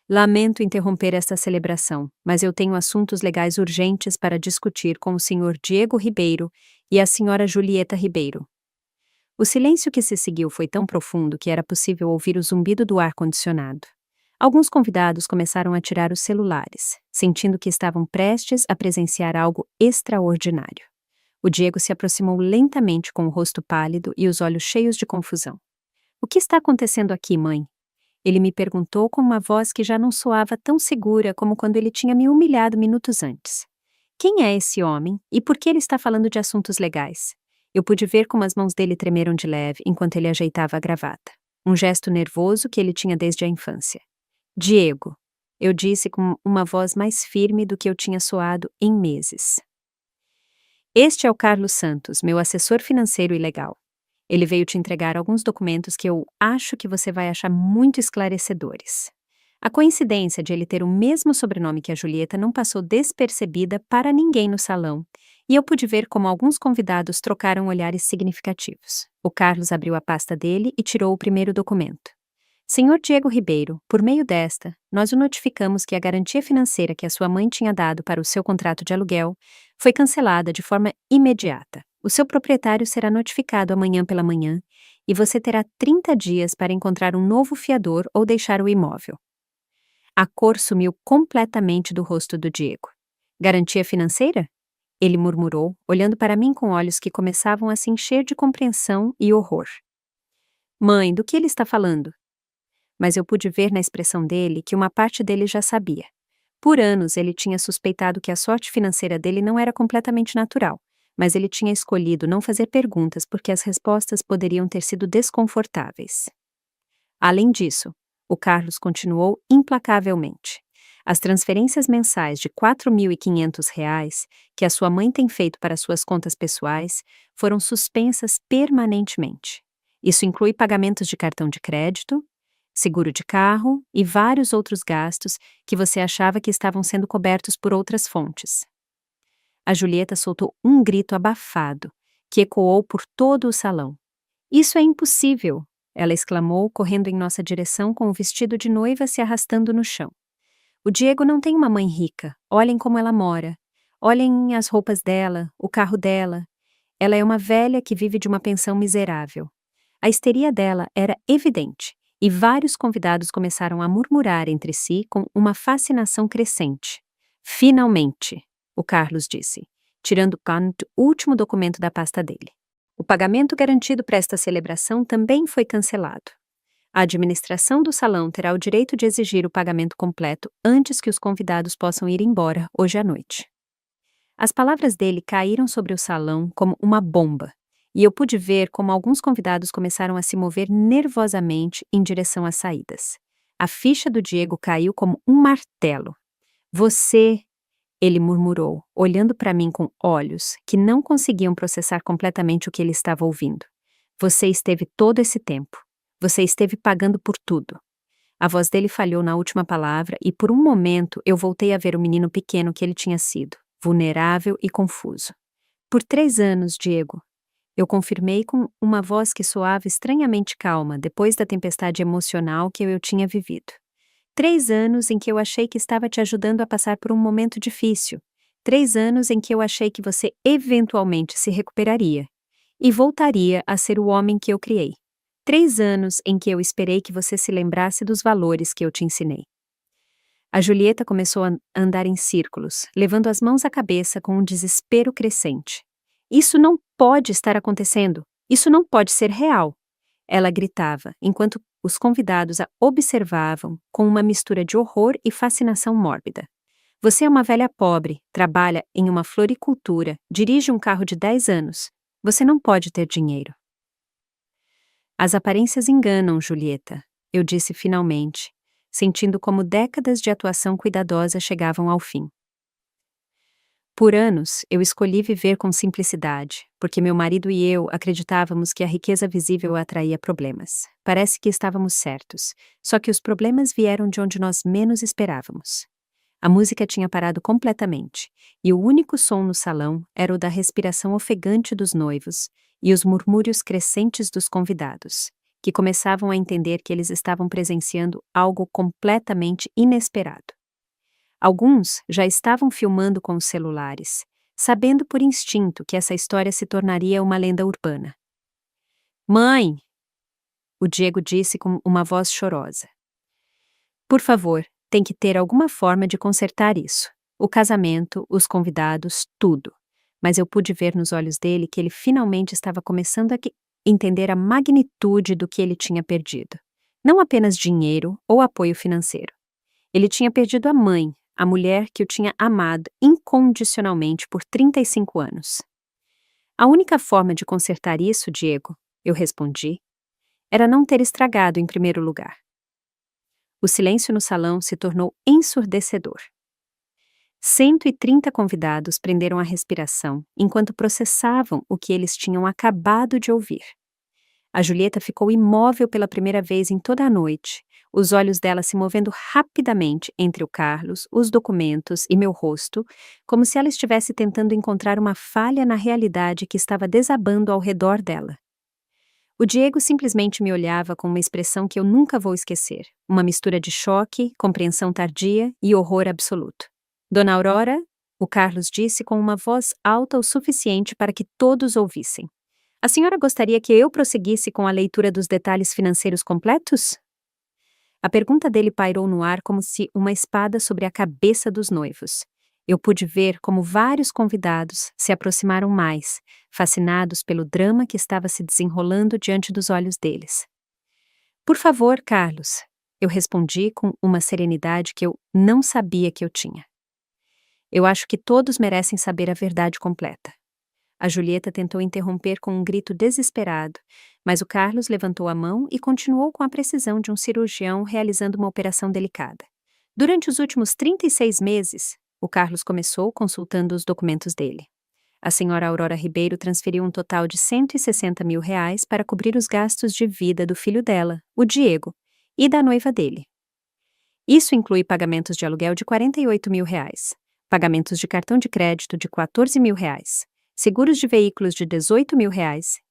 "Lamento interromper esta celebração, mas eu tenho assuntos legais urgentes para discutir com o Sr. Diego Ribeiro e a Sra. Julieta Ribeiro." O silêncio que se seguiu foi tão profundo que era possível ouvir o zumbido do ar-condicionado. Alguns convidados começaram a tirar os celulares, sentindo que estavam prestes a presenciar algo extraordinário. O Diego se aproximou lentamente com o rosto pálido e os olhos cheios de confusão. "O que está acontecendo aqui, mãe?" Ele me perguntou com uma voz que já não soava tão segura como quando ele tinha me humilhado minutos antes. "Quem é esse homem e por que ele está falando de assuntos legais?" Eu pude ver como as mãos dele tremeram de leve enquanto ele ajeitava a gravata. Um gesto nervoso que ele tinha desde a infância. "Diego", eu disse com uma voz mais firme do que eu tinha soado em meses. "Este é o Carlos Santos, meu assessor financeiro e legal. Ele veio te entregar alguns documentos que eu acho que você vai achar muito esclarecedores." A coincidência de ele ter o mesmo sobrenome que a Julieta não passou despercebida para ninguém no salão, e eu pude ver como alguns convidados trocaram olhares significativos. O Carlos abriu a pasta dele e tirou o primeiro documento. "Senhor Diego Ribeiro, por meio desta, nós o notificamos que a garantia financeira que a sua mãe tinha dado para o seu contrato de aluguel foi cancelada de forma imediata. O seu proprietário será notificado amanhã pela manhã e você terá 30 dias para encontrar um novo fiador ou deixar o imóvel." A cor sumiu completamente do rosto do Diego. "Garantia financeira?" Ele murmurou, olhando para mim com olhos que começavam a se encher de compreensão e horror. "Mãe, do que ele está falando?" Mas eu pude ver na expressão dele que uma parte dele já sabia. Por anos ele tinha suspeitado que a sorte financeira dele não era completamente natural, mas ele tinha escolhido não fazer perguntas porque as respostas poderiam ter sido desconfortáveis. Além disso, o Carlos continuou implacavelmente. As transferências mensais de R$ 4.500 que a sua mãe tem feito para suas contas pessoais foram suspensas permanentemente. Isso inclui pagamentos de cartão de crédito, seguro de carro e vários outros gastos que você achava que estavam sendo cobertos por outras fontes. A Julieta soltou um grito abafado, que ecoou por todo o salão. Isso é impossível! Ela exclamou, correndo em nossa direção com o vestido de noiva se arrastando no chão. O Diego não tem uma mãe rica. Olhem como ela mora. Olhem as roupas dela, o carro dela. Ela é uma velha que vive de uma pensão miserável. A histeria dela era evidente, e vários convidados começaram a murmurar entre si com uma fascinação crescente. Finalmente, o Carlos disse, tirando o último documento da pasta dele. O pagamento garantido para esta celebração também foi cancelado. A administração do salão terá o direito de exigir o pagamento completo antes que os convidados possam ir embora hoje à noite. As palavras dele caíram sobre o salão como uma bomba, e eu pude ver como alguns convidados começaram a se mover nervosamente em direção às saídas. A ficha do Diego caiu como um martelo. Você, ele murmurou, olhando para mim com olhos que não conseguiam processar completamente o que ele estava ouvindo. Você esteve todo esse tempo. Você esteve pagando por tudo. A voz dele falhou na última palavra e por um momento eu voltei a ver o menino pequeno que ele tinha sido, vulnerável e confuso. Por 3 anos, Diego. Eu confirmei com uma voz que soava estranhamente calma depois da tempestade emocional que eu tinha vivido. 3 anos em que eu achei que estava te ajudando a passar por um momento difícil. 3 anos em que eu achei que você eventualmente se recuperaria e voltaria a ser o homem que eu criei. 3 anos em que eu esperei que você se lembrasse dos valores que eu te ensinei. A Julieta começou a andar em círculos, levando as mãos à cabeça com um desespero crescente. Isso não pode estar acontecendo! Isso não pode ser real! Ela gritava, enquanto os convidados a observavam com uma mistura de horror e fascinação mórbida. Você é uma velha pobre, trabalha em uma floricultura, dirige um carro de 10 anos. Você não pode ter dinheiro. As aparências enganam, Julieta, eu disse finalmente, sentindo como décadas de atuação cuidadosa chegavam ao fim. Por anos, eu escolhi viver com simplicidade, porque meu marido e eu acreditávamos que a riqueza visível atraía problemas. Parece que estávamos certos, só que os problemas vieram de onde nós menos esperávamos. A música tinha parado completamente, e o único som no salão era o da respiração ofegante dos noivos e os murmúrios crescentes dos convidados, que começavam a entender que eles estavam presenciando algo completamente inesperado. Alguns já estavam filmando com os celulares, sabendo por instinto que essa história se tornaria uma lenda urbana. Mãe! O Diego disse com uma voz chorosa. Por favor, tem que ter alguma forma de consertar isso. O casamento, os convidados, tudo. Mas eu pude ver nos olhos dele que ele finalmente estava começando a entender a magnitude do que ele tinha perdido. Não apenas dinheiro ou apoio financeiro. Ele tinha perdido a mãe, a mulher que o tinha amado incondicionalmente por 35 anos. A única forma de consertar isso, Diego, eu respondi, era não ter estragado em primeiro lugar. O silêncio no salão se tornou ensurdecedor. 130 convidados prenderam a respiração enquanto processavam o que eles tinham acabado de ouvir. A Julieta ficou imóvel pela primeira vez em toda a noite, os olhos dela se movendo rapidamente entre o Carlos, os documentos e meu rosto, como se ela estivesse tentando encontrar uma falha na realidade que estava desabando ao redor dela. O Diego simplesmente me olhava com uma expressão que eu nunca vou esquecer, uma mistura de choque, compreensão tardia e horror absoluto. Dona Aurora, o Carlos disse com uma voz alta o suficiente para que todos ouvissem. A senhora gostaria que eu prosseguisse com a leitura dos detalhes financeiros completos? A pergunta dele pairou no ar como se uma espada sobre a cabeça dos noivos. Eu pude ver como vários convidados se aproximaram mais, fascinados pelo drama que estava se desenrolando diante dos olhos deles. Por favor, Carlos, eu respondi com uma serenidade que eu não sabia que eu tinha. Eu acho que todos merecem saber a verdade completa. A Julieta tentou interromper com um grito desesperado, mas o Carlos levantou a mão e continuou com a precisão de um cirurgião realizando uma operação delicada. Durante os últimos 36 meses, o Carlos começou consultando os documentos dele. A senhora Aurora Ribeiro transferiu um total de R$ 160 mil para cobrir os gastos de vida do filho dela, o Diego, e da noiva dele. Isso inclui pagamentos de aluguel de R$ 48 mil, pagamentos de cartão de crédito de R$ 14 mil, seguros de veículos de R$ 18 mil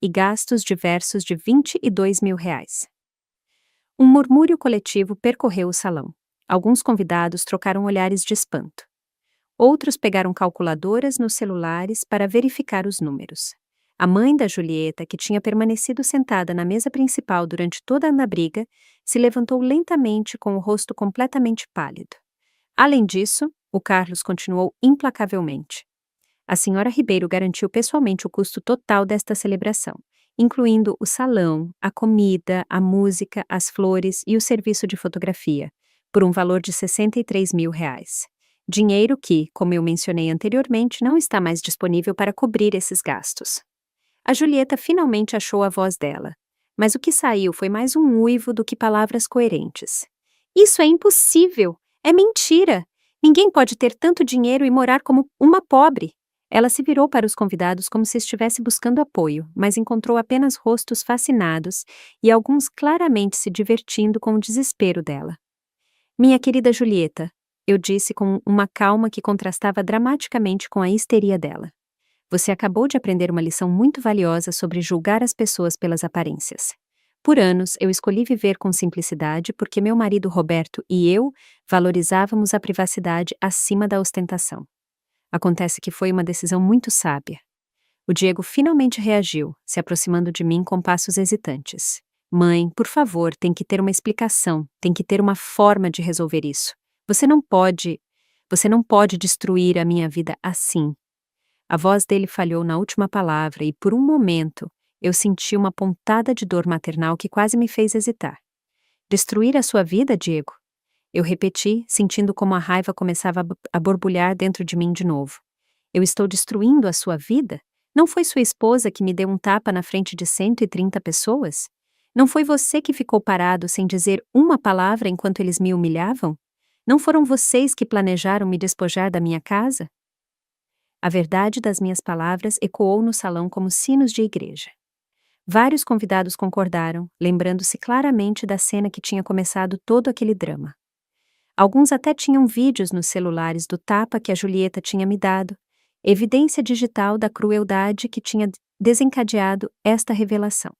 e gastos diversos de R$ 22 mil. Um murmúrio coletivo percorreu o salão. Alguns convidados trocaram olhares de espanto. Outros pegaram calculadoras nos celulares para verificar os números. A mãe da Julieta, que tinha permanecido sentada na mesa principal durante toda a briga, se levantou lentamente com o rosto completamente pálido. Além disso, o Carlos continuou implacavelmente. A senhora Ribeiro garantiu pessoalmente o custo total desta celebração, incluindo o salão, a comida, a música, as flores e o serviço de fotografia, por um valor de R$ 63 mil. Dinheiro que, como eu mencionei anteriormente, não está mais disponível para cobrir esses gastos. A Julieta finalmente achou a voz dela, mas o que saiu foi mais um uivo do que palavras coerentes. Isso é impossível! É mentira! Ninguém pode ter tanto dinheiro e morar como uma pobre! Ela se virou para os convidados como se estivesse buscando apoio, mas encontrou apenas rostos fascinados e alguns claramente se divertindo com o desespero dela. Minha querida Julieta, eu disse com uma calma que contrastava dramaticamente com a histeria dela. Você acabou de aprender uma lição muito valiosa sobre julgar as pessoas pelas aparências. Por anos, eu escolhi viver com simplicidade porque meu marido Roberto e eu valorizávamos a privacidade acima da ostentação. Acontece que foi uma decisão muito sábia. O Diego finalmente reagiu, se aproximando de mim com passos hesitantes. Mãe, por favor, tem que ter uma explicação, tem que ter uma forma de resolver isso. Você não pode destruir a minha vida assim. A voz dele falhou na última palavra e, por um momento, eu senti uma pontada de dor maternal que quase me fez hesitar. Destruir a sua vida, Diego? Eu repeti, sentindo como a raiva começava a borbulhar dentro de mim de novo. Eu estou destruindo a sua vida? Não foi sua esposa que me deu um tapa na frente de 130 pessoas? Não foi você que ficou parado sem dizer uma palavra enquanto eles me humilhavam? Não foram vocês que planejaram me despojar da minha casa? A verdade das minhas palavras ecoou no salão como sinos de igreja. Vários convidados concordaram, lembrando-se claramente da cena que tinha começado todo aquele drama. Alguns até tinham vídeos nos celulares do tapa que a Julieta tinha me dado, evidência digital da crueldade que tinha desencadeado esta revelação.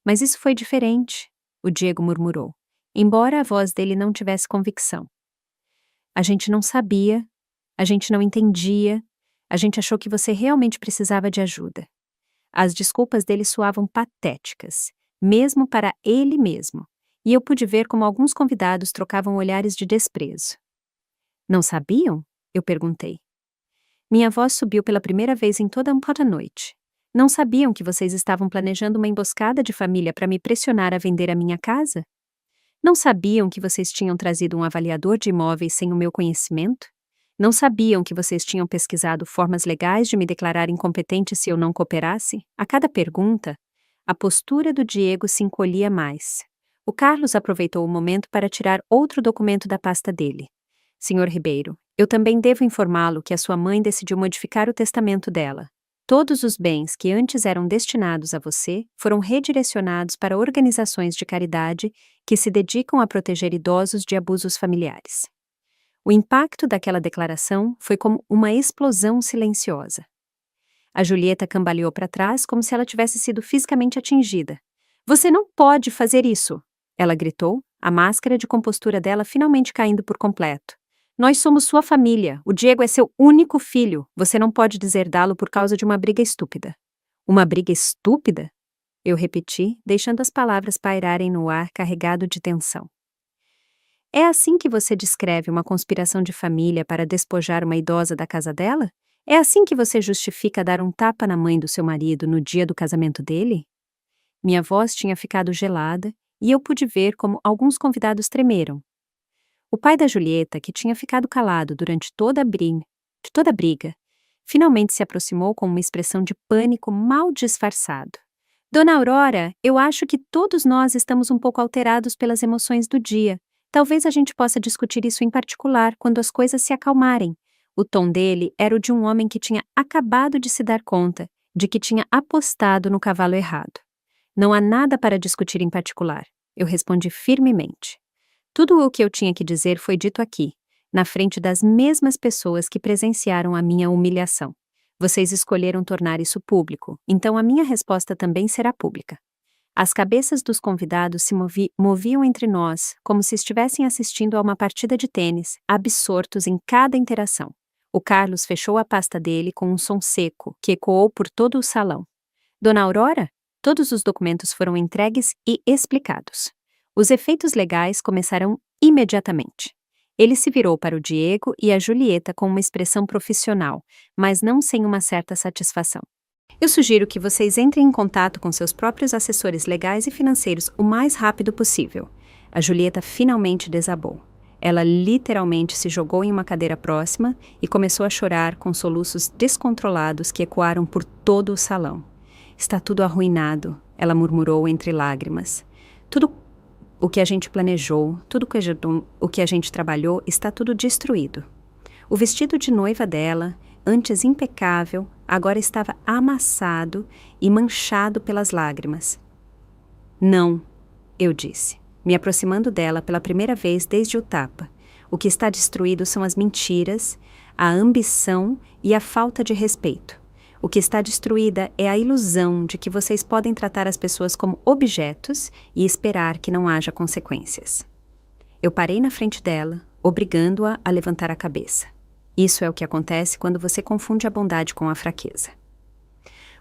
Mas isso foi diferente, o Diego murmurou, embora a voz dele não tivesse convicção. A gente não sabia, a gente não entendia, a gente achou que você realmente precisava de ajuda. As desculpas dele soavam patéticas, mesmo para ele mesmo, e eu pude ver como alguns convidados trocavam olhares de desprezo. Não sabiam? Eu perguntei. Minha voz subiu pela primeira vez em toda a noite. Não sabiam que vocês estavam planejando uma emboscada de família para me pressionar a vender a minha casa? Não sabiam que vocês tinham trazido um avaliador de imóveis sem o meu conhecimento? Não sabiam que vocês tinham pesquisado formas legais de me declarar incompetente se eu não cooperasse? A cada pergunta, a postura do Diego se encolhia mais. O Carlos aproveitou o momento para tirar outro documento da pasta dele. Senhor Ribeiro, eu também devo informá-lo que a sua mãe decidiu modificar o testamento dela. Todos os bens que antes eram destinados a você foram redirecionados para organizações de caridade que se dedicam a proteger idosos de abusos familiares. O impacto daquela declaração foi como uma explosão silenciosa. A Julieta cambaleou para trás como se ela tivesse sido fisicamente atingida. Você não pode fazer isso! Ela gritou, a máscara de compostura dela finalmente caindo por completo. Nós somos sua família, o Diego é seu único filho, você não pode deserdá-lo por causa de uma briga estúpida. Uma briga estúpida? Eu repeti, deixando as palavras pairarem no ar carregado de tensão. É assim que você descreve uma conspiração de família para despojar uma idosa da casa dela? É assim que você justifica dar um tapa na mãe do seu marido no dia do casamento dele? Minha voz tinha ficado gelada e eu pude ver como alguns convidados tremeram. O pai da Julieta, que tinha ficado calado durante toda a briga, finalmente se aproximou com uma expressão de pânico mal disfarçado. Dona Aurora, eu acho que todos nós estamos um pouco alterados pelas emoções do dia. Talvez a gente possa discutir isso em particular quando as coisas se acalmarem. O tom dele era o de um homem que tinha acabado de se dar conta de que tinha apostado no cavalo errado. Não há nada para discutir em particular, eu respondi firmemente. Tudo o que eu tinha que dizer foi dito aqui, na frente das mesmas pessoas que presenciaram a minha humilhação. Vocês escolheram tornar isso público, então a minha resposta também será pública. As cabeças dos convidados se moviam entre nós, como se estivessem assistindo a uma partida de tênis, absortos em cada interação. O Carlos fechou a pasta dele com um som seco, que ecoou por todo o salão. Dona Aurora? Todos os documentos foram entregues e explicados. Os efeitos legais começaram imediatamente. Ele se virou para o Diego e a Julieta com uma expressão profissional, mas não sem uma certa satisfação. Eu sugiro que vocês entrem em contato com seus próprios assessores legais e financeiros o mais rápido possível. A Julieta finalmente desabou. Ela literalmente se jogou em uma cadeira próxima e começou a chorar com soluços descontrolados que ecoaram por todo o salão. Está tudo arruinado, ela murmurou entre lágrimas. Tudo o que a gente planejou, tudo o que a gente trabalhou, está tudo destruído. O vestido de noiva dela, antes impecável, agora estava amassado e manchado pelas lágrimas. Não, eu disse, me aproximando dela pela primeira vez desde o tapa. O que está destruído são as mentiras, a ambição e a falta de respeito. O que está destruída é a ilusão de que vocês podem tratar as pessoas como objetos e esperar que não haja consequências. Eu parei na frente dela, obrigando-a a levantar a cabeça. Isso é o que acontece quando você confunde a bondade com a fraqueza.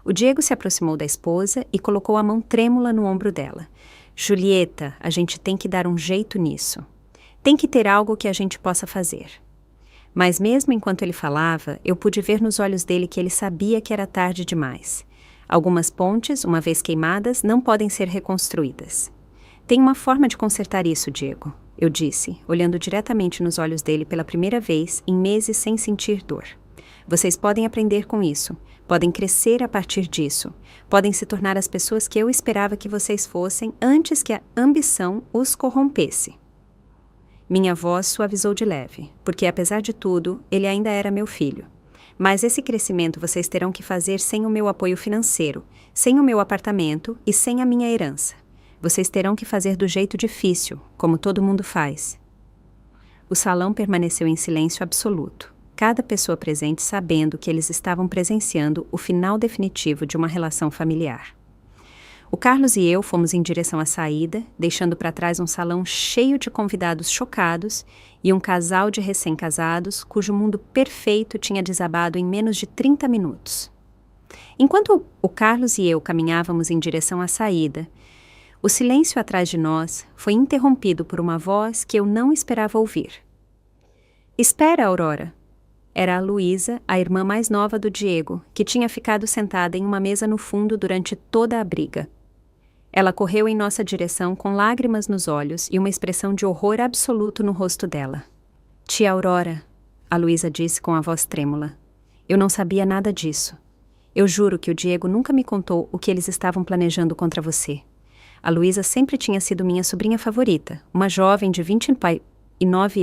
O Diego se aproximou da esposa e colocou a mão trêmula no ombro dela. Julieta, a gente tem que dar um jeito nisso. Tem que ter algo que a gente possa fazer. Mas mesmo enquanto ele falava, eu pude ver nos olhos dele que ele sabia que era tarde demais. Algumas pontes, uma vez queimadas, não podem ser reconstruídas. Tem uma forma de consertar isso, Diego, eu disse, olhando diretamente nos olhos dele pela primeira vez em meses sem sentir dor. Vocês podem aprender com isso, podem crescer a partir disso, podem se tornar as pessoas que eu esperava que vocês fossem antes que a ambição os corrompesse. Minha voz suavizou de leve, porque apesar de tudo, ele ainda era meu filho. Mas esse crescimento vocês terão que fazer sem o meu apoio financeiro, sem o meu apartamento e sem a minha herança. Vocês terão que fazer do jeito difícil, como todo mundo faz. O salão permaneceu em silêncio absoluto, cada pessoa presente sabendo que eles estavam presenciando o final definitivo de uma relação familiar. O Carlos e eu fomos em direção à saída, deixando para trás um salão cheio de convidados chocados e um casal de recém-casados cujo mundo perfeito tinha desabado em menos de 30 minutos. Enquanto o Carlos e eu caminhávamos em direção à saída, o silêncio atrás de nós foi interrompido por uma voz que eu não esperava ouvir. Espera, Aurora! Era a Luísa, a irmã mais nova do Diego, que tinha ficado sentada em uma mesa no fundo durante toda a briga. Ela correu em nossa direção com lágrimas nos olhos e uma expressão de horror absoluto no rosto dela. Tia Aurora, a Luísa disse com a voz trêmula. Eu não sabia nada disso. Eu juro que o Diego nunca me contou o que eles estavam planejando contra você. A Luísa sempre tinha sido minha sobrinha favorita, uma jovem de 29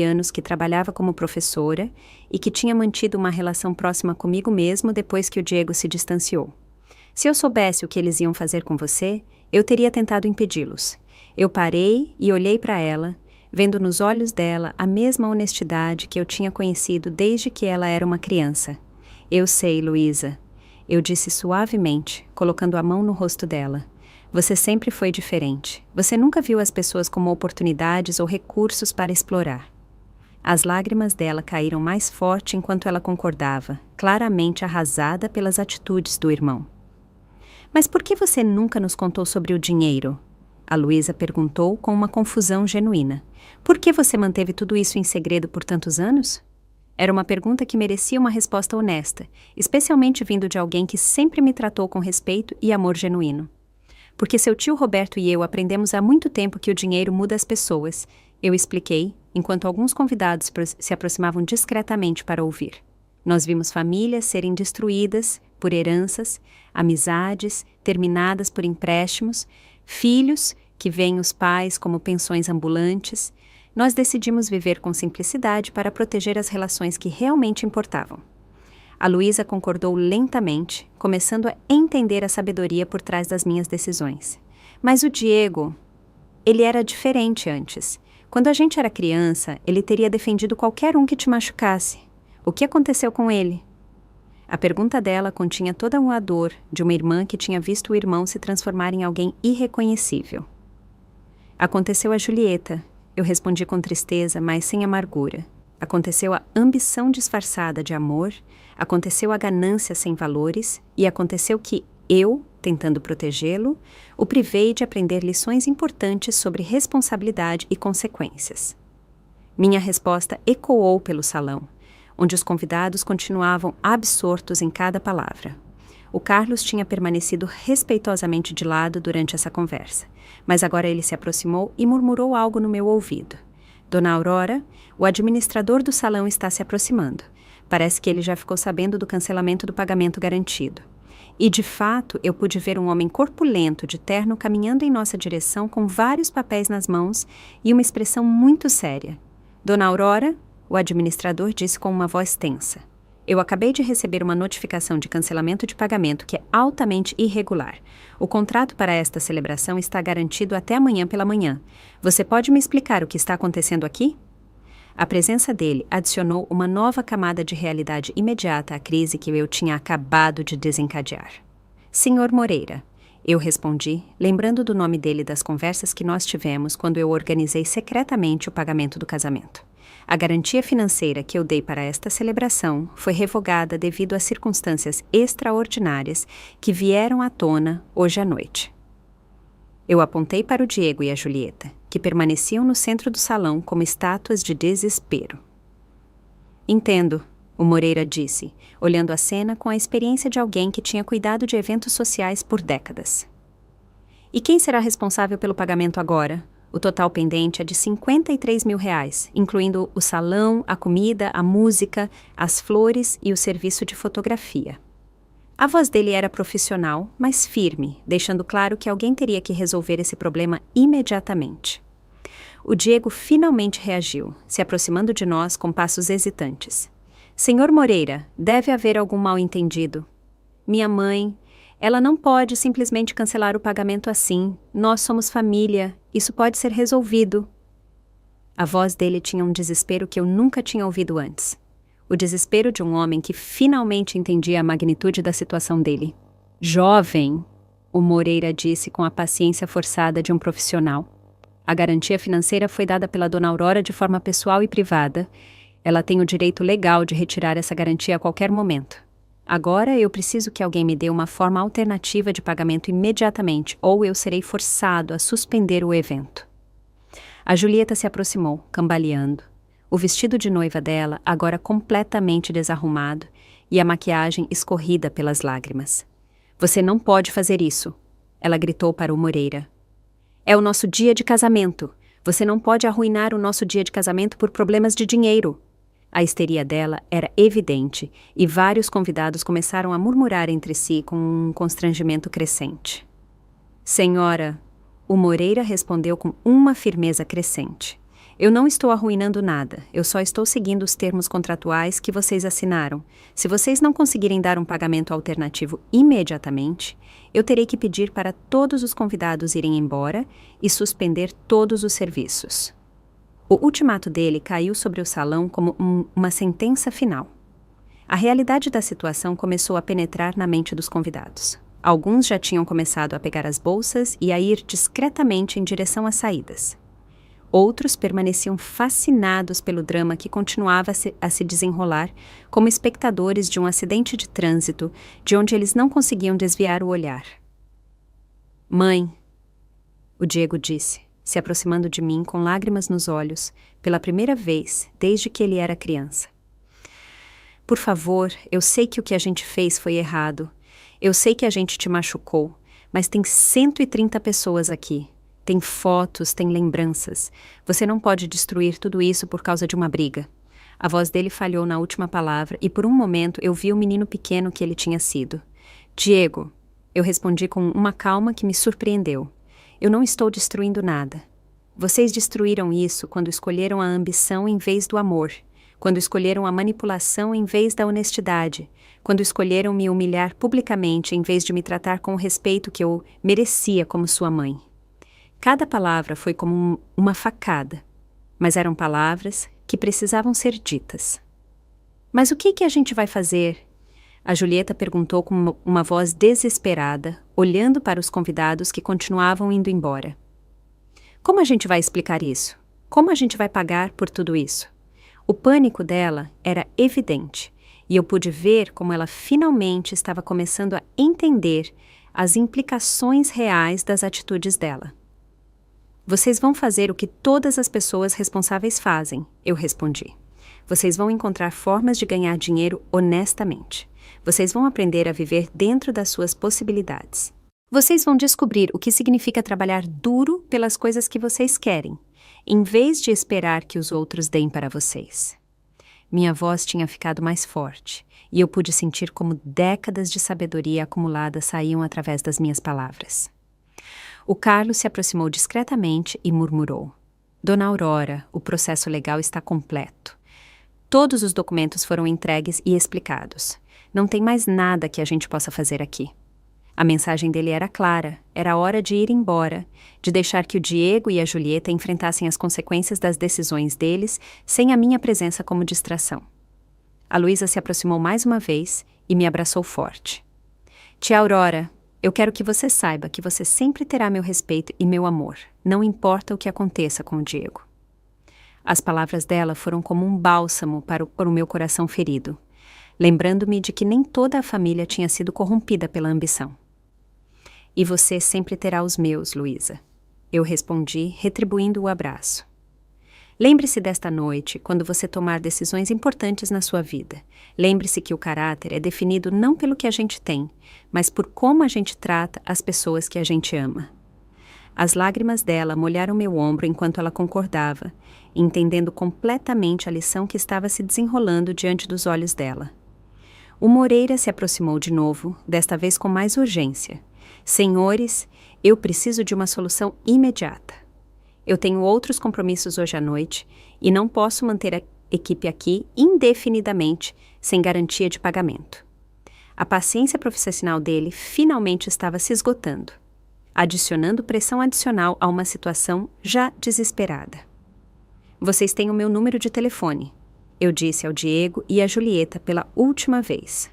anos que trabalhava como professora e que tinha mantido uma relação próxima comigo mesmo depois que o Diego se distanciou. Se eu soubesse o que eles iam fazer com você, eu teria tentado impedi-los. Eu parei e olhei para ela, vendo nos olhos dela a mesma honestidade que eu tinha conhecido desde que ela era uma criança. Eu sei, Luísa, eu disse suavemente, colocando a mão no rosto dela. Você sempre foi diferente. Você nunca viu as pessoas como oportunidades ou recursos para explorar. As lágrimas dela caíram mais forte enquanto ela concordava, claramente arrasada pelas atitudes do irmão. Mas por que você nunca nos contou sobre o dinheiro? A Luísa perguntou com uma confusão genuína. Por que você manteve tudo isso em segredo por tantos anos? Era uma pergunta que merecia uma resposta honesta, especialmente vindo de alguém que sempre me tratou com respeito e amor genuíno. Porque seu tio Roberto e eu aprendemos há muito tempo que o dinheiro muda as pessoas, eu expliquei, enquanto alguns convidados se aproximavam discretamente para ouvir. Nós vimos famílias serem destruídas por heranças, amizades terminadas por empréstimos, filhos que veem os pais como pensões ambulantes, Nós decidimos viver com simplicidade para proteger as relações que realmente importavam. A Luísa concordou lentamente, começando a entender a sabedoria por trás das minhas decisões. Mas o Diego, ele era diferente antes. Quando a gente era criança, ele teria defendido qualquer um que te machucasse. O que aconteceu com ele? A pergunta dela continha toda a dor de uma irmã que tinha visto o irmão se transformar em alguém irreconhecível. Aconteceu a Julieta. Eu respondi com tristeza, mas sem amargura. Aconteceu a ambição disfarçada de amor, aconteceu a ganância sem valores e aconteceu que eu, tentando protegê-lo, o privei de aprender lições importantes sobre responsabilidade e consequências. Minha resposta ecoou pelo salão, onde os convidados continuavam absortos em cada palavra. O Carlos tinha permanecido respeitosamente de lado durante essa conversa, mas agora ele se aproximou e murmurou algo no meu ouvido. Dona Aurora, o administrador do salão está se aproximando. Parece que ele já ficou sabendo do cancelamento do pagamento garantido. E, de fato, eu pude ver um homem corpulento de terno caminhando em nossa direção com vários papéis nas mãos e uma expressão muito séria. Dona Aurora, o administrador disse com uma voz tensa. Eu acabei de receber uma notificação de cancelamento de pagamento que é altamente irregular. O contrato para esta celebração está garantido até amanhã pela manhã. Você pode me explicar o que está acontecendo aqui? A presença dele adicionou uma nova camada de realidade imediata à crise que eu tinha acabado de desencadear. Senhor Moreira, eu respondi, lembrando do nome dele das conversas que nós tivemos quando eu organizei secretamente o pagamento do casamento. A garantia financeira que eu dei para esta celebração foi revogada devido a circunstâncias extraordinárias que vieram à tona hoje à noite. Eu apontei para o Diego e a Julieta, que permaneciam no centro do salão como estátuas de desespero. Entendo, o Moreira disse, olhando a cena com a experiência de alguém que tinha cuidado de eventos sociais por décadas. E quem será responsável pelo pagamento agora? O total pendente é de R$53 mil, incluindo o salão, a comida, a música, as flores e o serviço de fotografia. A voz dele era profissional, mas firme, deixando claro que alguém teria que resolver esse problema imediatamente. O Diego finalmente reagiu, se aproximando de nós com passos hesitantes. Senhor Moreira, deve haver algum mal-entendido. Minha mãe... Ela não pode simplesmente cancelar o pagamento assim. Nós somos família. Isso pode ser resolvido. A voz dele tinha um desespero que eu nunca tinha ouvido antes. O desespero de um homem que finalmente entendia a magnitude da situação dele. Jovem, o Moreira disse com a paciência forçada de um profissional. A garantia financeira foi dada pela Dona Aurora de forma pessoal e privada. Ela tem o direito legal de retirar essa garantia a qualquer momento. Agora eu preciso que alguém me dê uma forma alternativa de pagamento imediatamente, ou eu serei forçado a suspender o evento. A Julieta se aproximou, cambaleando. O vestido de noiva dela, agora completamente desarrumado, e a maquiagem escorrida pelas lágrimas. Você não pode fazer isso, ela gritou para o Moreira. É o nosso dia de casamento. Você não pode arruinar o nosso dia de casamento por problemas de dinheiro. A histeria dela era evidente e vários convidados começaram a murmurar entre si com um constrangimento crescente. Senhora, o Moreira respondeu com uma firmeza crescente. Eu não estou arruinando nada, eu só estou seguindo os termos contratuais que vocês assinaram. Se vocês não conseguirem dar um pagamento alternativo imediatamente, eu terei que pedir para todos os convidados irem embora e suspender todos os serviços. O ultimato dele caiu sobre o salão como uma sentença final. A realidade da situação começou a penetrar na mente dos convidados. Alguns já tinham começado a pegar as bolsas e a ir discretamente em direção às saídas. Outros permaneciam fascinados pelo drama que continuava a se desenrolar, como espectadores de um acidente de trânsito, de onde eles não conseguiam desviar o olhar. Mãe, o Diego disse, se aproximando de mim com lágrimas nos olhos, pela primeira vez desde que ele era criança. Por favor, eu sei que o que a gente fez foi errado. Eu sei que a gente te machucou, mas tem 130 pessoas aqui. Tem fotos, tem lembranças. Você não pode destruir tudo isso por causa de uma briga. A voz dele falhou na última palavra e por um momento eu vi o menino pequeno que ele tinha sido. Diego, eu respondi com uma calma que me surpreendeu. Eu não estou destruindo nada. Vocês destruíram isso quando escolheram a ambição em vez do amor, quando escolheram a manipulação em vez da honestidade, quando escolheram me humilhar publicamente em vez de me tratar com o respeito que eu merecia como sua mãe. Cada palavra foi como uma facada, mas eram palavras que precisavam ser ditas. Mas o que a gente vai fazer? A Julieta perguntou com uma voz desesperada, olhando para os convidados que continuavam indo embora. Como a gente vai explicar isso? Como a gente vai pagar por tudo isso? O pânico dela era evidente, e eu pude ver como ela finalmente estava começando a entender as implicações reais das atitudes dela. Vocês vão fazer o que todas as pessoas responsáveis fazem, eu respondi. Vocês vão encontrar formas de ganhar dinheiro honestamente. Vocês vão aprender a viver dentro das suas possibilidades. Vocês vão descobrir o que significa trabalhar duro pelas coisas que vocês querem, em vez de esperar que os outros deem para vocês. Minha voz tinha ficado mais forte, e eu pude sentir como décadas de sabedoria acumulada saíam através das minhas palavras. O Carlos se aproximou discretamente e murmurou: Dona Aurora, o processo legal está completo. Todos os documentos foram entregues e explicados. Não tem mais nada que a gente possa fazer aqui. A mensagem dele era clara, era hora de ir embora, de deixar que o Diego e a Julieta enfrentassem as consequências das decisões deles sem a minha presença como distração. A Luísa se aproximou mais uma vez e me abraçou forte. Tia Aurora, eu quero que você saiba que você sempre terá meu respeito e meu amor, não importa o que aconteça com o Diego. As palavras dela foram como um bálsamo para o meu coração ferido, lembrando-me de que nem toda a família tinha sido corrompida pela ambição. E você sempre terá os meus, Luísa. Eu respondi, retribuindo o abraço. Lembre-se desta noite, quando você tomar decisões importantes na sua vida. Lembre-se que o caráter é definido não pelo que a gente tem, mas por como a gente trata as pessoas que a gente ama. As lágrimas dela molharam meu ombro enquanto ela concordava, entendendo completamente a lição que estava se desenrolando diante dos olhos dela. O Moreira se aproximou de novo, desta vez com mais urgência. Senhores, eu preciso de uma solução imediata. Eu tenho outros compromissos hoje à noite e não posso manter a equipe aqui indefinidamente sem garantia de pagamento. A paciência profissional dele finalmente estava se esgotando, adicionando pressão adicional a uma situação já desesperada. Vocês têm o meu número de telefone, eu disse ao Diego e à Julieta pela última vez.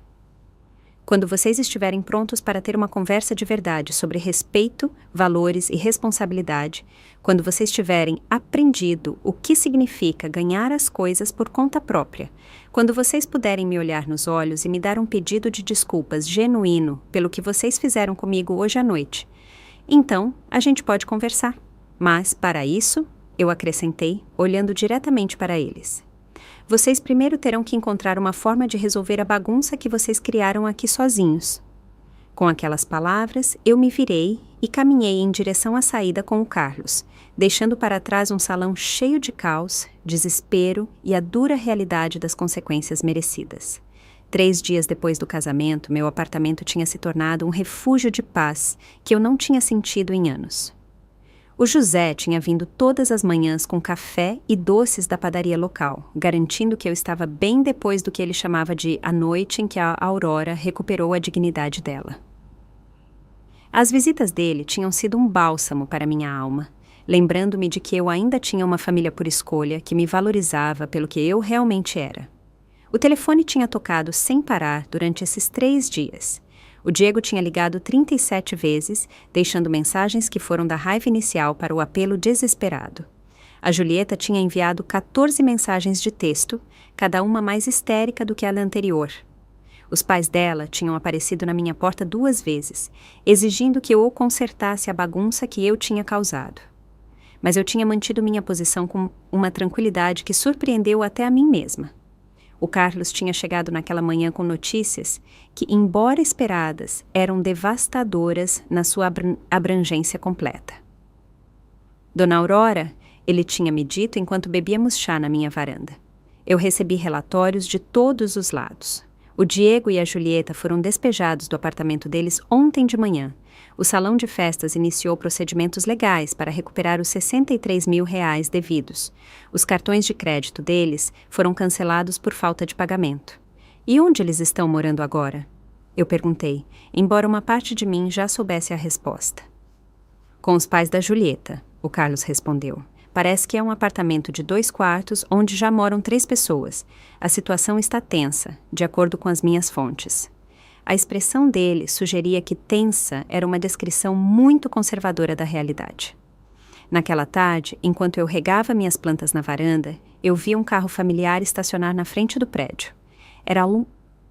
Quando vocês estiverem prontos para ter uma conversa de verdade sobre respeito, valores e responsabilidade, quando vocês tiverem aprendido o que significa ganhar as coisas por conta própria, quando vocês puderem me olhar nos olhos e me dar um pedido de desculpas genuíno pelo que vocês fizeram comigo hoje à noite, então a gente pode conversar. Mas, para isso, eu acrescentei, olhando diretamente para eles. Vocês primeiro terão que encontrar uma forma de resolver a bagunça que vocês criaram aqui sozinhos. Com aquelas palavras, eu me virei e caminhei em direção à saída com o Carlos, deixando para trás um salão cheio de caos, desespero e a dura realidade das consequências merecidas. 3 dias depois do casamento, meu apartamento tinha se tornado um refúgio de paz que eu não tinha sentido em anos. O José tinha vindo todas as manhãs com café e doces da padaria local, garantindo que eu estava bem depois do que ele chamava de a noite em que a Aurora recuperou a dignidade dela. As visitas dele tinham sido um bálsamo para minha alma, lembrando-me de que eu ainda tinha uma família por escolha que me valorizava pelo que eu realmente era. O telefone tinha tocado sem parar durante esses 3 dias. O Diego tinha ligado 37 vezes, deixando mensagens que foram da raiva inicial para o apelo desesperado. A Julieta tinha enviado 14 mensagens de texto, cada uma mais histérica do que a anterior. Os pais dela tinham aparecido na minha porta 2 vezes, exigindo que eu consertasse a bagunça que eu tinha causado. Mas eu tinha mantido minha posição com uma tranquilidade que surpreendeu até a mim mesma. O Carlos tinha chegado naquela manhã com notícias que, embora esperadas, eram devastadoras na sua abrangência completa. Dona Aurora, ele tinha me dito enquanto bebíamos chá na minha varanda. Eu recebi relatórios de todos os lados. O Diego e a Julieta foram despejados do apartamento deles ontem de manhã. O salão de festas iniciou procedimentos legais para recuperar os R$ 63 mil devidos. Os cartões de crédito deles foram cancelados por falta de pagamento. E onde eles estão morando agora? Eu perguntei, embora uma parte de mim já soubesse a resposta. Com os pais da Julieta, o Carlos respondeu. Parece que é um apartamento de 2 quartos onde já moram 3 pessoas. A situação está tensa, de acordo com as minhas fontes. A expressão dele sugeria que tensa era uma descrição muito conservadora da realidade. Naquela tarde, enquanto eu regava minhas plantas na varanda, eu vi um carro familiar estacionar na frente do prédio. Era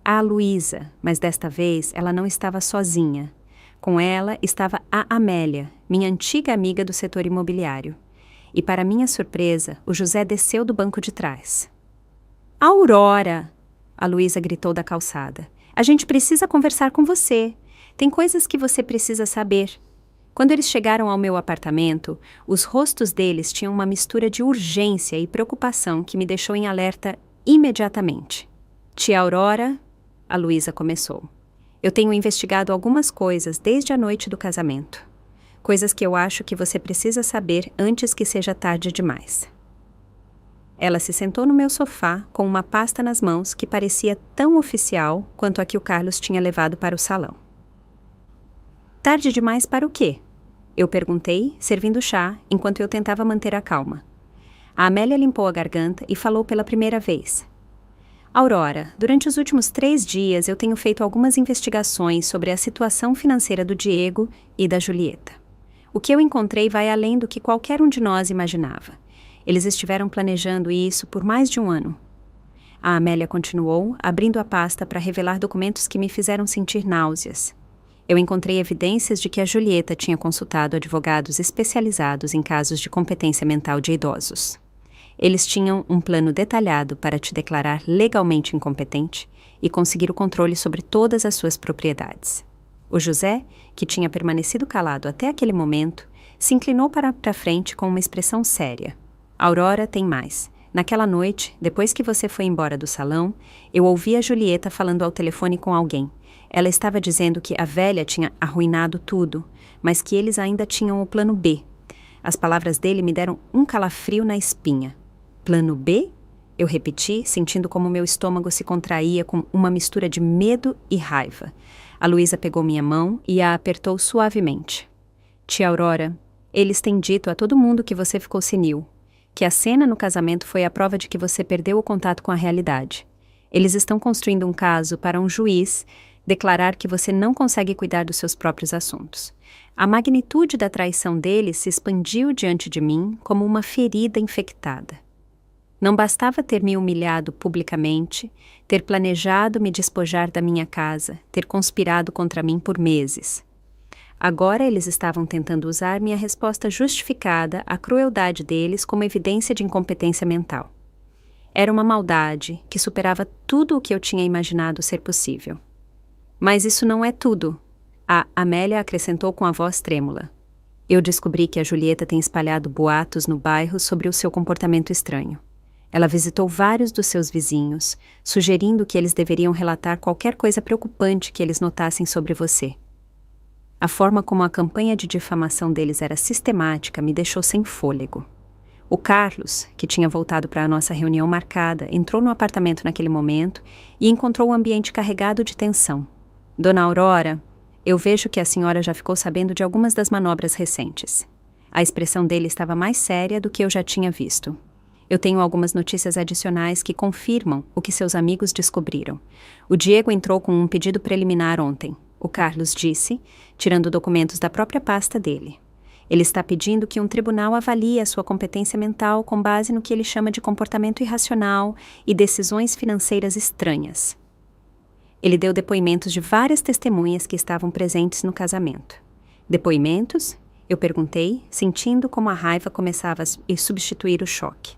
a Luísa, mas desta vez ela não estava sozinha. Com ela estava a Amélia, minha antiga amiga do setor imobiliário. E para minha surpresa, o José desceu do banco de trás. Aurora! A Luísa gritou da calçada. A gente precisa conversar com você. Tem coisas que você precisa saber. Quando eles chegaram ao meu apartamento, os rostos deles tinham uma mistura de urgência e preocupação que me deixou em alerta imediatamente. Tia Aurora, a Luísa começou. Eu tenho investigado algumas coisas desde a noite do casamento. Coisas que eu acho que você precisa saber antes que seja tarde demais. Ela se sentou no meu sofá com uma pasta nas mãos que parecia tão oficial quanto a que o Carlos tinha levado para o salão. Tarde demais para o quê? Eu perguntei, servindo chá, enquanto eu tentava manter a calma. A Amélia limpou a garganta e falou pela primeira vez. Aurora, durante os últimos 3 dias eu tenho feito algumas investigações sobre a situação financeira do Diego e da Julieta. O que eu encontrei vai além do que qualquer um de nós imaginava. Eles estiveram planejando isso por mais de 1 ano. A Amélia continuou, abrindo a pasta para revelar documentos que me fizeram sentir náuseas. Eu encontrei evidências de que a Julieta tinha consultado advogados especializados em casos de competência mental de idosos. Eles tinham um plano detalhado para te declarar legalmente incompetente e conseguir o controle sobre todas as suas propriedades. O José, que tinha permanecido calado até aquele momento, se inclinou para frente com uma expressão séria. Aurora, tem mais. Naquela noite, depois que você foi embora do salão, eu ouvi a Julieta falando ao telefone com alguém. Ela estava dizendo que a velha tinha arruinado tudo, mas que eles ainda tinham o plano B. As palavras dele me deram um calafrio na espinha. Plano B? Eu repeti, sentindo como meu estômago se contraía com uma mistura de medo e raiva. A Luísa pegou minha mão e a apertou suavemente. Tia Aurora, eles têm dito a todo mundo que você ficou senil, que a cena no casamento foi a prova de que você perdeu o contato com a realidade. Eles estão construindo um caso para um juiz declarar que você não consegue cuidar dos seus próprios assuntos. A magnitude da traição deles se expandiu diante de mim como uma ferida infectada. Não bastava ter me humilhado publicamente, ter planejado me despojar da minha casa, ter conspirado contra mim por meses. Agora eles estavam tentando usar minha resposta justificada à crueldade deles como evidência de incompetência mental. Era uma maldade que superava tudo o que eu tinha imaginado ser possível. Mas isso não é tudo, a Amélia acrescentou com a voz trêmula. Eu descobri que a Julieta tem espalhado boatos no bairro sobre o seu comportamento estranho. Ela visitou vários dos seus vizinhos, sugerindo que eles deveriam relatar qualquer coisa preocupante que eles notassem sobre você. A forma como a campanha de difamação deles era sistemática me deixou sem fôlego. O Carlos, que tinha voltado para a nossa reunião marcada, entrou no apartamento naquele momento e encontrou o ambiente carregado de tensão. Dona Aurora, eu vejo que a senhora já ficou sabendo de algumas das manobras recentes. A expressão dele estava mais séria do que eu já tinha visto. Eu tenho algumas notícias adicionais que confirmam o que seus amigos descobriram. O Diego entrou com um pedido preliminar ontem, o Carlos disse, tirando documentos da própria pasta dele. Ele está pedindo que um tribunal avalie a sua competência mental com base no que ele chama de comportamento irracional e decisões financeiras estranhas. Ele deu depoimentos de várias testemunhas que estavam presentes no casamento. Depoimentos? Eu perguntei, sentindo como a raiva começava a substituir o choque.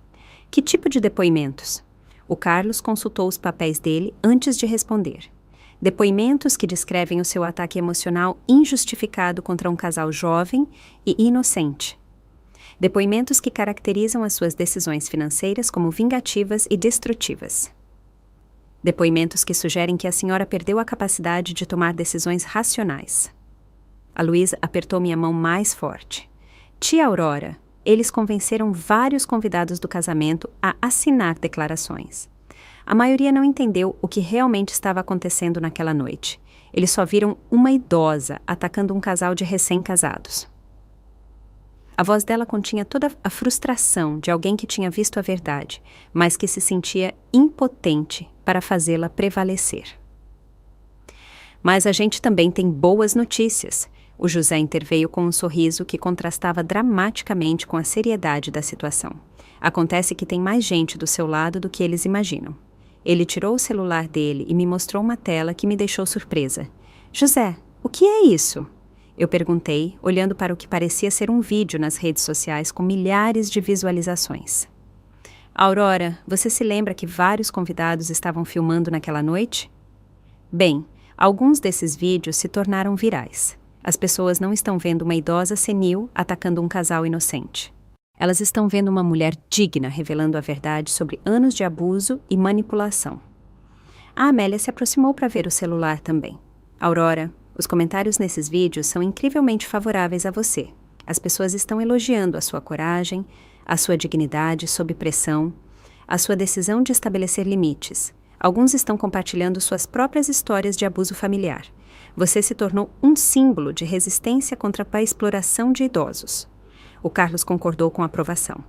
Que tipo de depoimentos? O Carlos consultou os papéis dele antes de responder. Depoimentos que descrevem o seu ataque emocional injustificado contra um casal jovem e inocente. Depoimentos que caracterizam as suas decisões financeiras como vingativas e destrutivas. Depoimentos que sugerem que a senhora perdeu a capacidade de tomar decisões racionais. A Luísa apertou minha mão mais forte. Tia Aurora, eles convenceram vários convidados do casamento a assinar declarações. A maioria não entendeu o que realmente estava acontecendo naquela noite. Eles só viram uma idosa atacando um casal de recém-casados. A voz dela continha toda a frustração de alguém que tinha visto a verdade, mas que se sentia impotente para fazê-la prevalecer. Mas a gente também tem boas notícias. O José interveio com um sorriso que contrastava dramaticamente com a seriedade da situação. Acontece que tem mais gente do seu lado do que eles imaginam. Ele tirou o celular dele e me mostrou uma tela que me deixou surpresa. José, o que é isso? Eu perguntei, olhando para o que parecia ser um vídeo nas redes sociais com milhares de visualizações. Aurora, você se lembra que vários convidados estavam filmando naquela noite? Bem, alguns desses vídeos se tornaram virais. As pessoas não estão vendo uma idosa senil atacando um casal inocente. Elas estão vendo uma mulher digna revelando a verdade sobre anos de abuso e manipulação. A Amélia se aproximou para ver o celular também. Aurora, os comentários nesses vídeos são incrivelmente favoráveis a você. As pessoas estão elogiando a sua coragem, a sua dignidade sob pressão, a sua decisão de estabelecer limites. Alguns estão compartilhando suas próprias histórias de abuso familiar. Você se tornou um símbolo de resistência contra a exploração de idosos. O Carlos concordou com a aprovação.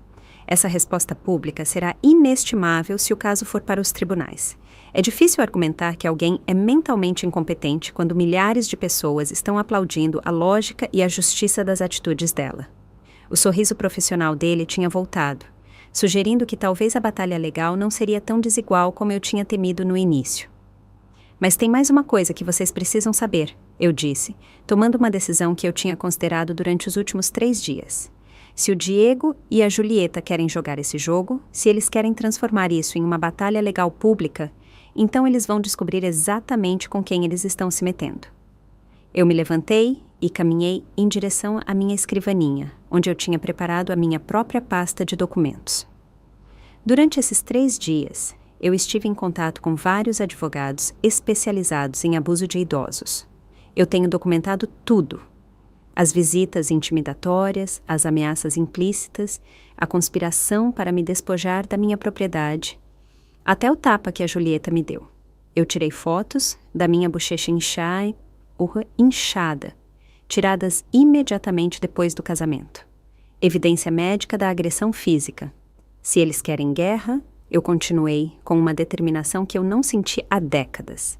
Essa resposta pública será inestimável se o caso for para os tribunais. É difícil argumentar que alguém é mentalmente incompetente quando milhares de pessoas estão aplaudindo a lógica e a justiça das atitudes dela. O sorriso profissional dele tinha voltado, sugerindo que talvez a batalha legal não seria tão desigual como eu tinha temido no início. Mas tem mais uma coisa que vocês precisam saber, eu disse, tomando uma decisão que eu tinha considerado durante os últimos 3 dias. Se o Diego e a Julieta querem jogar esse jogo, se eles querem transformar isso em uma batalha legal pública, então eles vão descobrir exatamente com quem eles estão se metendo. Eu me levantei e caminhei em direção à minha escrivaninha, onde eu tinha preparado a minha própria pasta de documentos. Durante esses 3 dias, eu estive em contato com vários advogados especializados em abuso de idosos. Eu tenho documentado tudo. As visitas intimidatórias, as ameaças implícitas, a conspiração para me despojar da minha propriedade, até o tapa que a Julieta me deu. Eu tirei fotos da minha bochecha inchada, tiradas imediatamente depois do casamento. Evidência médica da agressão física. Se eles querem guerra, eu continuei com uma determinação que eu não senti há décadas.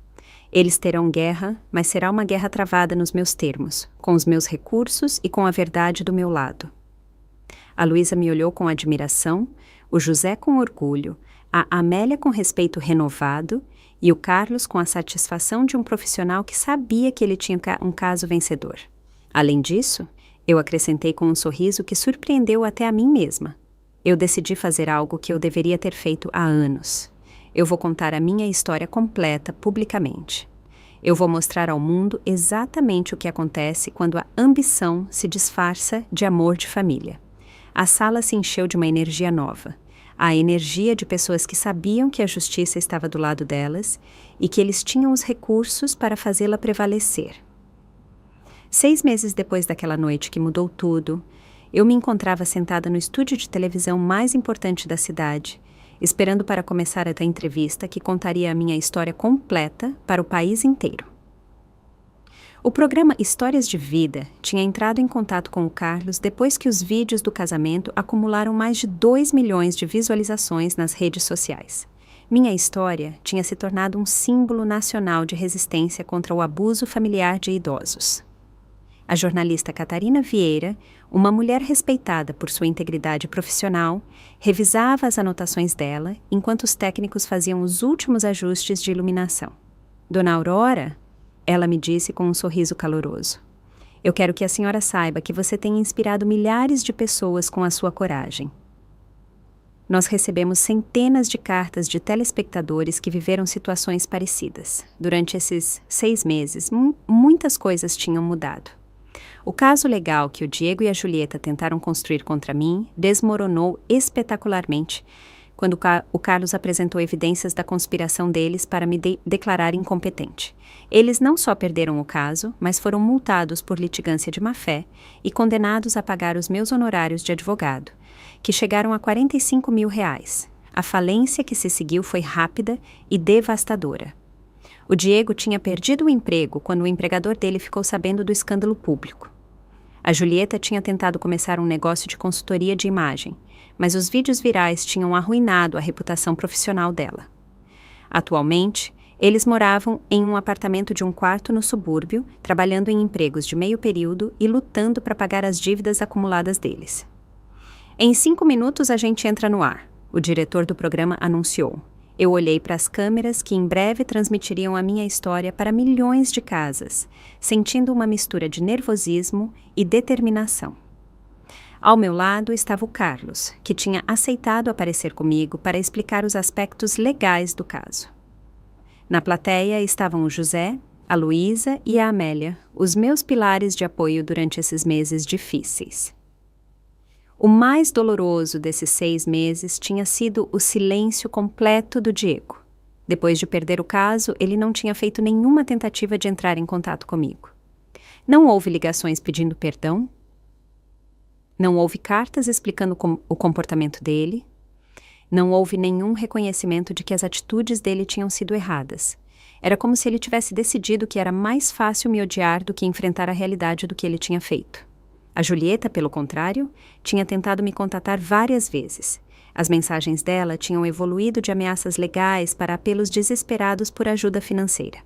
Eles terão guerra, mas será uma guerra travada nos meus termos, com os meus recursos e com a verdade do meu lado. A Luísa me olhou com admiração, o José com orgulho, a Amélia com respeito renovado e o Carlos com a satisfação de um profissional que sabia que ele tinha um caso vencedor. Além disso, eu acrescentei com um sorriso que surpreendeu até a mim mesma. Eu decidi fazer algo que eu deveria ter feito há anos. Eu vou contar a minha história completa publicamente. Eu vou mostrar ao mundo exatamente o que acontece quando a ambição se disfarça de amor de família. A sala se encheu de uma energia nova. A energia de pessoas que sabiam que a justiça estava do lado delas e que eles tinham os recursos para fazê-la prevalecer. 6 meses depois daquela noite que mudou tudo, eu me encontrava sentada no estúdio de televisão mais importante da cidade, esperando para começar a entrevista que contaria a minha história completa para o país inteiro. O programa Histórias de Vida tinha entrado em contato com o Carlos depois que os vídeos do casamento acumularam mais de 2 milhões de visualizações nas redes sociais. Minha história tinha se tornado um símbolo nacional de resistência contra o abuso familiar de idosos. A jornalista Catarina Vieira, uma mulher respeitada por sua integridade profissional, revisava as anotações dela enquanto os técnicos faziam os últimos ajustes de iluminação. Dona Aurora, ela me disse com um sorriso caloroso, eu quero que a senhora saiba que você tem inspirado milhares de pessoas com a sua coragem. Nós recebemos centenas de cartas de telespectadores que viveram situações parecidas. Durante esses 6 meses, muitas coisas tinham mudado. O caso legal que o Diego e a Julieta tentaram construir contra mim desmoronou espetacularmente quando o Carlos apresentou evidências da conspiração deles para me declarar incompetente. Eles não só perderam o caso, mas foram multados por litigância de má-fé e condenados a pagar os meus honorários de advogado, que chegaram a R$45 mil. A falência que se seguiu foi rápida e devastadora. O Diego tinha perdido o emprego quando o empregador dele ficou sabendo do escândalo público. A Julieta tinha tentado começar um negócio de consultoria de imagem, mas os vídeos virais tinham arruinado a reputação profissional dela. Atualmente, eles moravam em um apartamento de um quarto no subúrbio, trabalhando em empregos de meio período e lutando para pagar as dívidas acumuladas deles. Em 5 minutos a gente entra no ar, o diretor do programa anunciou. Eu olhei para as câmeras que em breve transmitiriam a minha história para milhões de casas, sentindo uma mistura de nervosismo e determinação. Ao meu lado estava o Carlos, que tinha aceitado aparecer comigo para explicar os aspectos legais do caso. Na plateia estavam o José, a Luísa e a Amélia, os meus pilares de apoio durante esses meses difíceis. O mais doloroso desses 6 meses tinha sido o silêncio completo do Diego. Depois de perder o caso, ele não tinha feito nenhuma tentativa de entrar em contato comigo. Não houve ligações pedindo perdão. Não houve cartas explicando o comportamento dele. Não houve nenhum reconhecimento de que as atitudes dele tinham sido erradas. Era como se ele tivesse decidido que era mais fácil me odiar do que enfrentar a realidade do que ele tinha feito. A Julieta, pelo contrário, tinha tentado me contatar várias vezes. As mensagens dela tinham evoluído de ameaças legais para apelos desesperados por ajuda financeira.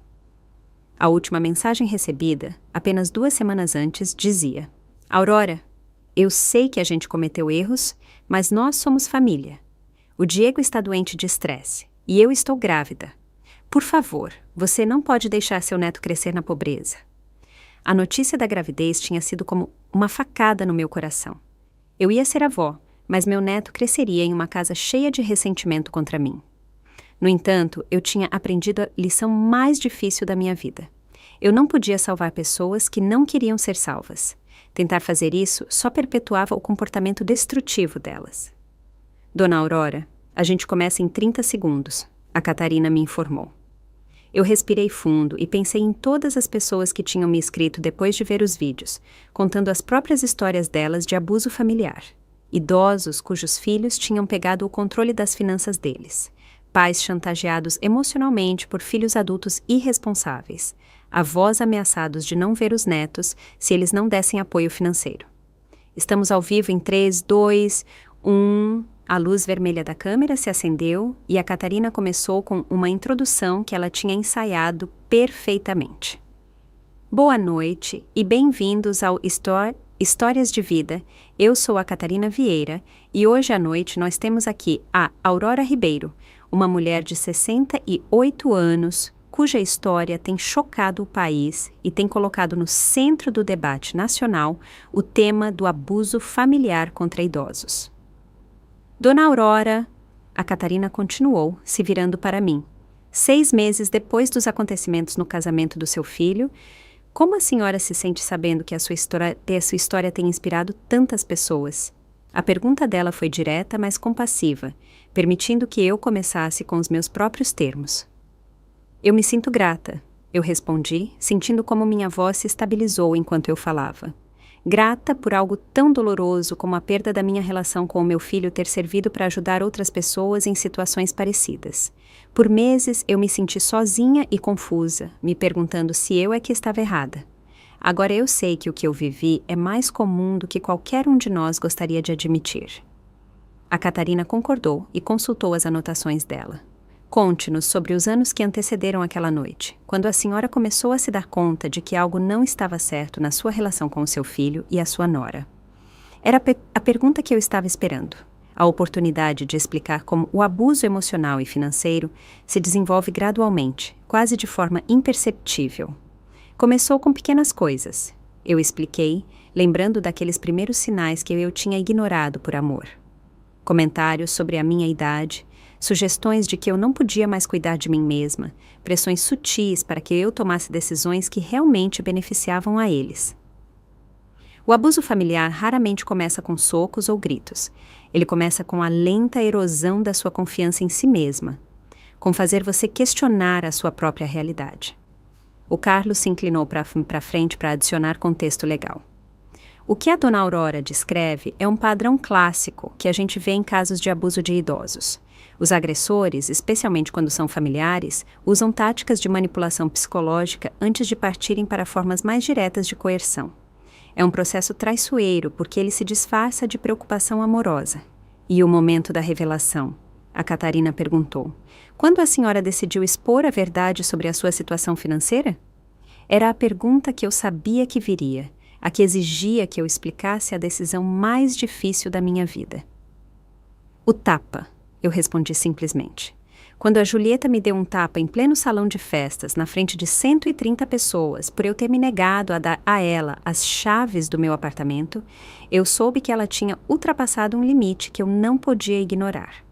A última mensagem recebida, apenas 2 semanas antes, dizia: Aurora, eu sei que a gente cometeu erros, mas nós somos família. O Diego está doente de estresse e eu estou grávida. Por favor, você não pode deixar seu neto crescer na pobreza. A notícia da gravidez tinha sido como uma facada no meu coração. Eu ia ser avó, mas meu neto cresceria em uma casa cheia de ressentimento contra mim. No entanto, eu tinha aprendido a lição mais difícil da minha vida. Eu não podia salvar pessoas que não queriam ser salvas. Tentar fazer isso só perpetuava o comportamento destrutivo delas. Dona Aurora, a gente começa em 30 segundos, a Catarina me informou. Eu respirei fundo e pensei em todas as pessoas que tinham me escrito depois de ver os vídeos, contando as próprias histórias delas de abuso familiar. Idosos cujos filhos tinham pegado o controle das finanças deles. Pais chantageados emocionalmente por filhos adultos irresponsáveis. Avós ameaçados de não ver os netos se eles não dessem apoio financeiro. Estamos ao vivo em 3, 2, 1... A luz vermelha da câmera se acendeu e a Catarina começou com uma introdução que ela tinha ensaiado perfeitamente. Boa noite e bem-vindos ao Histórias de Vida. Eu sou a Catarina Vieira e hoje à noite nós temos aqui a Aurora Ribeiro, uma mulher de 68 anos, cuja história tem chocado o país e tem colocado no centro do debate nacional o tema do abuso familiar contra idosos. Dona Aurora, a Catarina continuou, se virando para mim. 6 meses depois dos acontecimentos no casamento do seu filho, como a senhora se sente sabendo que a sua história tem inspirado tantas pessoas? A pergunta dela foi direta, mas compassiva, permitindo que eu começasse com os meus próprios termos. Eu me sinto grata, eu respondi, sentindo como minha voz se estabilizou enquanto eu falava. Grata por algo tão doloroso como a perda da minha relação com o meu filho ter servido para ajudar outras pessoas em situações parecidas. Por meses eu me senti sozinha e confusa, me perguntando se eu é que estava errada. Agora eu sei que o que eu vivi é mais comum do que qualquer um de nós gostaria de admitir. A Catarina concordou e consultou as anotações dela. Conte-nos sobre os anos que antecederam aquela noite, quando a senhora começou a se dar conta de que algo não estava certo na sua relação com o seu filho e a sua nora. Era a pergunta que eu estava esperando. A oportunidade de explicar como o abuso emocional e financeiro se desenvolve gradualmente, quase de forma imperceptível. Começou com pequenas coisas. Eu expliquei, lembrando daqueles primeiros sinais que eu tinha ignorado por amor. Comentários sobre a minha idade, sugestões de que eu não podia mais cuidar de mim mesma, pressões sutis para que eu tomasse decisões que realmente beneficiavam a eles. O abuso familiar raramente começa com socos ou gritos. Ele começa com a lenta erosão da sua confiança em si mesma, com fazer você questionar a sua própria realidade. O Carlos se inclinou para frente para adicionar contexto legal. O que a dona Aurora descreve é um padrão clássico que a gente vê em casos de abuso de idosos. Os agressores, especialmente quando são familiares, usam táticas de manipulação psicológica antes de partirem para formas mais diretas de coerção. É um processo traiçoeiro porque ele se disfarça de preocupação amorosa. E o momento da revelação? A Catarina perguntou. Quando a senhora decidiu expor a verdade sobre a sua situação financeira? Era a pergunta que eu sabia que viria, a que exigia que eu explicasse a decisão mais difícil da minha vida. O tapa, eu respondi simplesmente. Quando a Julieta me deu um tapa em pleno salão de festas, na frente de 130 pessoas, por eu ter me negado a dar a ela as chaves do meu apartamento, eu soube que ela tinha ultrapassado um limite que eu não podia ignorar.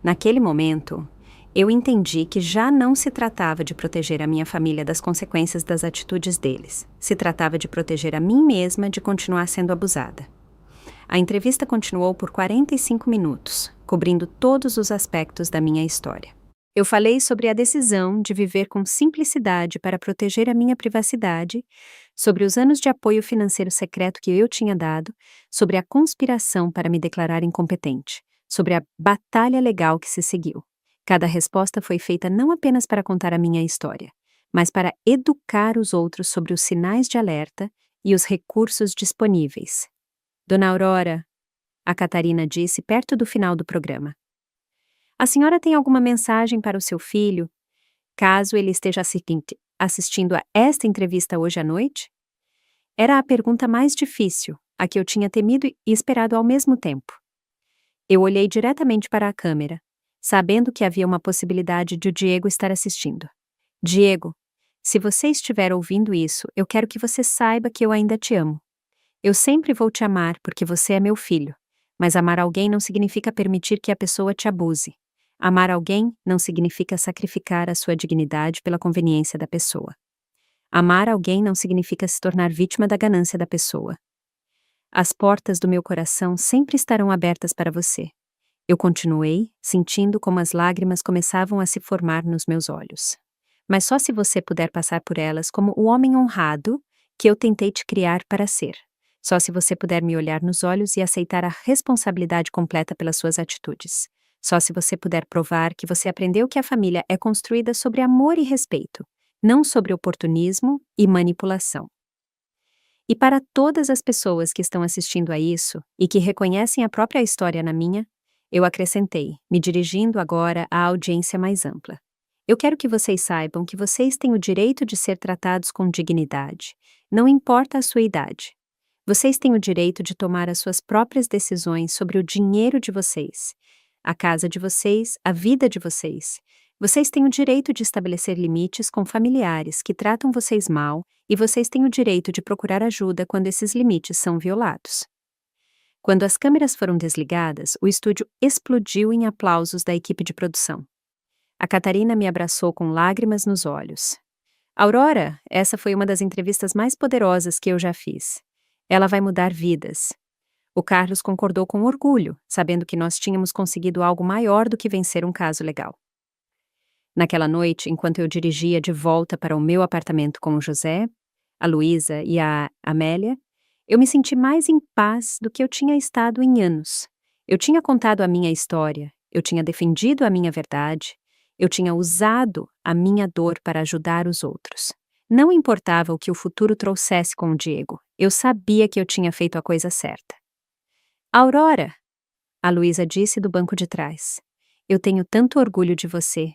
Naquele momento, eu entendi que já não se tratava de proteger a minha família das consequências das atitudes deles. Se tratava de proteger a mim mesma de continuar sendo abusada. A entrevista continuou por 45 minutos, cobrindo todos os aspectos da minha história. Eu falei sobre a decisão de viver com simplicidade para proteger a minha privacidade, sobre os anos de apoio financeiro secreto que eu tinha dado, sobre a conspiração para me declarar incompetente, sobre a batalha legal que se seguiu. Cada resposta foi feita não apenas para contar a minha história, mas para educar os outros sobre os sinais de alerta e os recursos disponíveis. Dona Aurora, a Catarina disse perto do final do programa. A senhora tem alguma mensagem para o seu filho, caso ele esteja assistindo a esta entrevista hoje à noite? Era a pergunta mais difícil, a que eu tinha temido e esperado ao mesmo tempo. Eu olhei diretamente para a câmera, sabendo que havia uma possibilidade de o Diego estar assistindo. Diego, se você estiver ouvindo isso, eu quero que você saiba que eu ainda te amo. Eu sempre vou te amar porque você é meu filho, mas amar alguém não significa permitir que a pessoa te abuse. Amar alguém não significa sacrificar a sua dignidade pela conveniência da pessoa. Amar alguém não significa se tornar vítima da ganância da pessoa. As portas do meu coração sempre estarão abertas para você. Eu continuei, sentindo como as lágrimas começavam a se formar nos meus olhos. Mas só se você puder passar por elas como o homem honrado que eu tentei te criar para ser. Só se você puder me olhar nos olhos e aceitar a responsabilidade completa pelas suas atitudes. Só se você puder provar que você aprendeu que a família é construída sobre amor e respeito, não sobre oportunismo e manipulação. E para todas as pessoas que estão assistindo a isso e que reconhecem a própria história na minha, eu acrescentei, me dirigindo agora à audiência mais ampla. Eu quero que vocês saibam que vocês têm o direito de ser tratados com dignidade, não importa a sua idade. Vocês têm o direito de tomar as suas próprias decisões sobre o dinheiro de vocês, a casa de vocês, a vida de vocês. Vocês têm o direito de estabelecer limites com familiares que tratam vocês mal e vocês têm o direito de procurar ajuda quando esses limites são violados. Quando as câmeras foram desligadas, o estúdio explodiu em aplausos da equipe de produção. A Catarina me abraçou com lágrimas nos olhos. Aurora, essa foi uma das entrevistas mais poderosas que eu já fiz. Ela vai mudar vidas. O Carlos concordou com orgulho, sabendo que nós tínhamos conseguido algo maior do que vencer um caso legal. Naquela noite, enquanto eu dirigia de volta para o meu apartamento com o José, a Luísa e a Amélia, eu me senti mais em paz do que eu tinha estado em anos. Eu tinha contado a minha história, eu tinha defendido a minha verdade, eu tinha usado a minha dor para ajudar os outros. Não importava o que o futuro trouxesse com o Diego, eu sabia que eu tinha feito a coisa certa. Aurora, a Luísa disse do banco de trás, eu tenho tanto orgulho de você.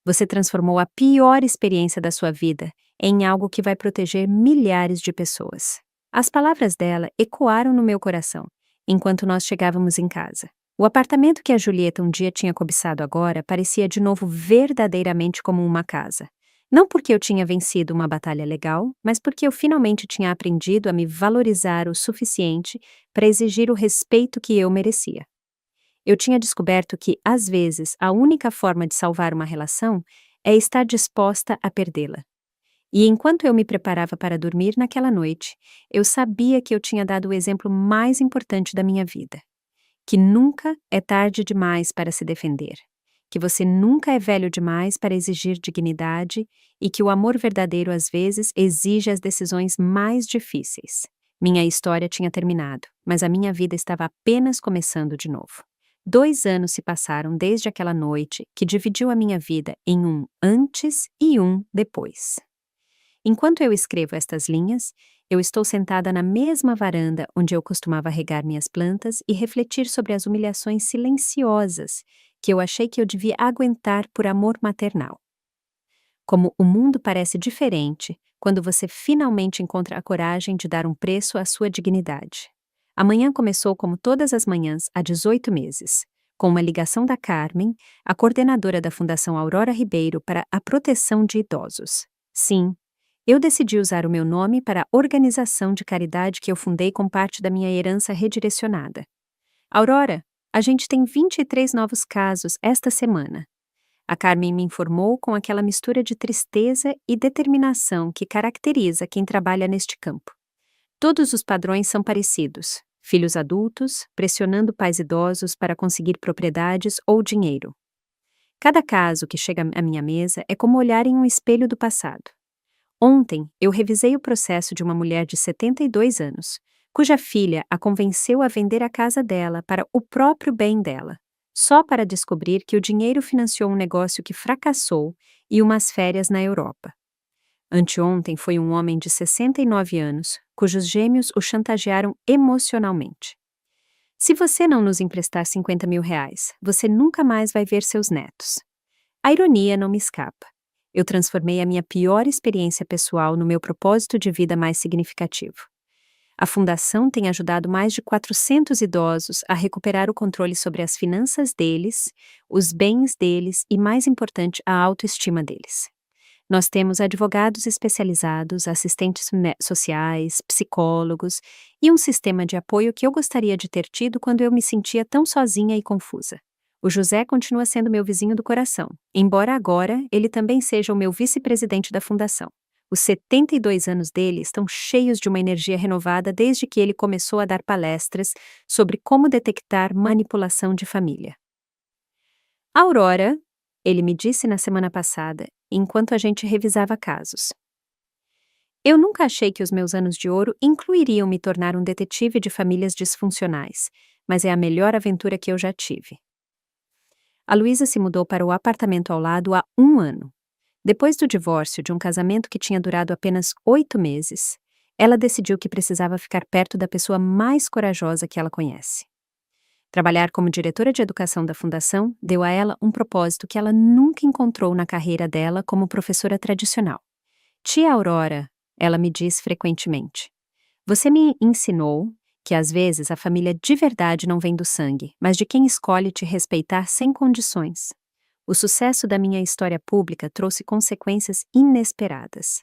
Você transformou a pior experiência da sua vida em algo que vai proteger milhares de pessoas. As palavras dela ecoaram no meu coração, enquanto nós chegávamos em casa. O apartamento que a Julieta um dia tinha cobiçado agora parecia de novo verdadeiramente como uma casa. Não porque eu tinha vencido uma batalha legal, mas porque eu finalmente tinha aprendido a me valorizar o suficiente para exigir o respeito que eu merecia. Eu tinha descoberto que, às vezes, a única forma de salvar uma relação é estar disposta a perdê-la. E enquanto eu me preparava para dormir naquela noite, eu sabia que eu tinha dado o exemplo mais importante da minha vida: que nunca é tarde demais para se defender, que você nunca é velho demais para exigir dignidade e que o amor verdadeiro às vezes exige as decisões mais difíceis. Minha história tinha terminado, mas a minha vida estava apenas começando de novo. 2 anos se passaram desde aquela noite que dividiu a minha vida em um antes e um depois. Enquanto eu escrevo estas linhas, eu estou sentada na mesma varanda onde eu costumava regar minhas plantas e refletir sobre as humilhações silenciosas que eu achei que eu devia aguentar por amor maternal. Como o mundo parece diferente quando você finalmente encontra a coragem de dar um preço à sua dignidade. A manhã começou como todas as manhãs há 18 meses, com uma ligação da Carmen, a coordenadora da Fundação Aurora Ribeiro para a Proteção de Idosos. Sim, eu decidi usar o meu nome para a organização de caridade que eu fundei com parte da minha herança redirecionada. Aurora, a gente tem 23 novos casos esta semana. A Carmen me informou com aquela mistura de tristeza e determinação que caracteriza quem trabalha neste campo. Todos os padrões são parecidos: filhos adultos, pressionando pais idosos para conseguir propriedades ou dinheiro. Cada caso que chega à minha mesa é como olhar em um espelho do passado. Ontem, eu revisei o processo de uma mulher de 72 anos, cuja filha a convenceu a vender a casa dela para o próprio bem dela, só para descobrir que o dinheiro financiou um negócio que fracassou e umas férias na Europa. Anteontem foi um homem de 69 anos, cujos gêmeos o chantagearam emocionalmente. Se você não nos emprestar 50 mil reais, você nunca mais vai ver seus netos. A ironia não me escapa. Eu transformei a minha pior experiência pessoal no meu propósito de vida mais significativo. A Fundação tem ajudado mais de 400 idosos a recuperar o controle sobre as finanças deles, os bens deles e, mais importante, a autoestima deles. Nós temos advogados especializados, assistentes sociais, psicólogos e um sistema de apoio que eu gostaria de ter tido quando eu me sentia tão sozinha e confusa. O José continua sendo meu vizinho do coração, embora agora ele também seja o meu vice-presidente da fundação. Os 72 anos dele estão cheios de uma energia renovada desde que ele começou a dar palestras sobre como detectar manipulação de família. Aurora, ele me disse na semana passada, enquanto a gente revisava casos. Eu nunca achei que os meus anos de ouro incluiriam me tornar um detetive de famílias disfuncionais, mas é a melhor aventura que eu já tive. A Luísa se mudou para o apartamento ao lado há 1 ano. Depois do divórcio de um casamento que tinha durado apenas 8 meses, ela decidiu que precisava ficar perto da pessoa mais corajosa que ela conhece. Trabalhar como diretora de educação da fundação deu a ela um propósito que ela nunca encontrou na carreira dela como professora tradicional. Tia Aurora, ela me diz frequentemente, você me ensinou que às vezes a família de verdade não vem do sangue, mas de quem escolhe te respeitar sem condições. O sucesso da minha história pública trouxe consequências inesperadas.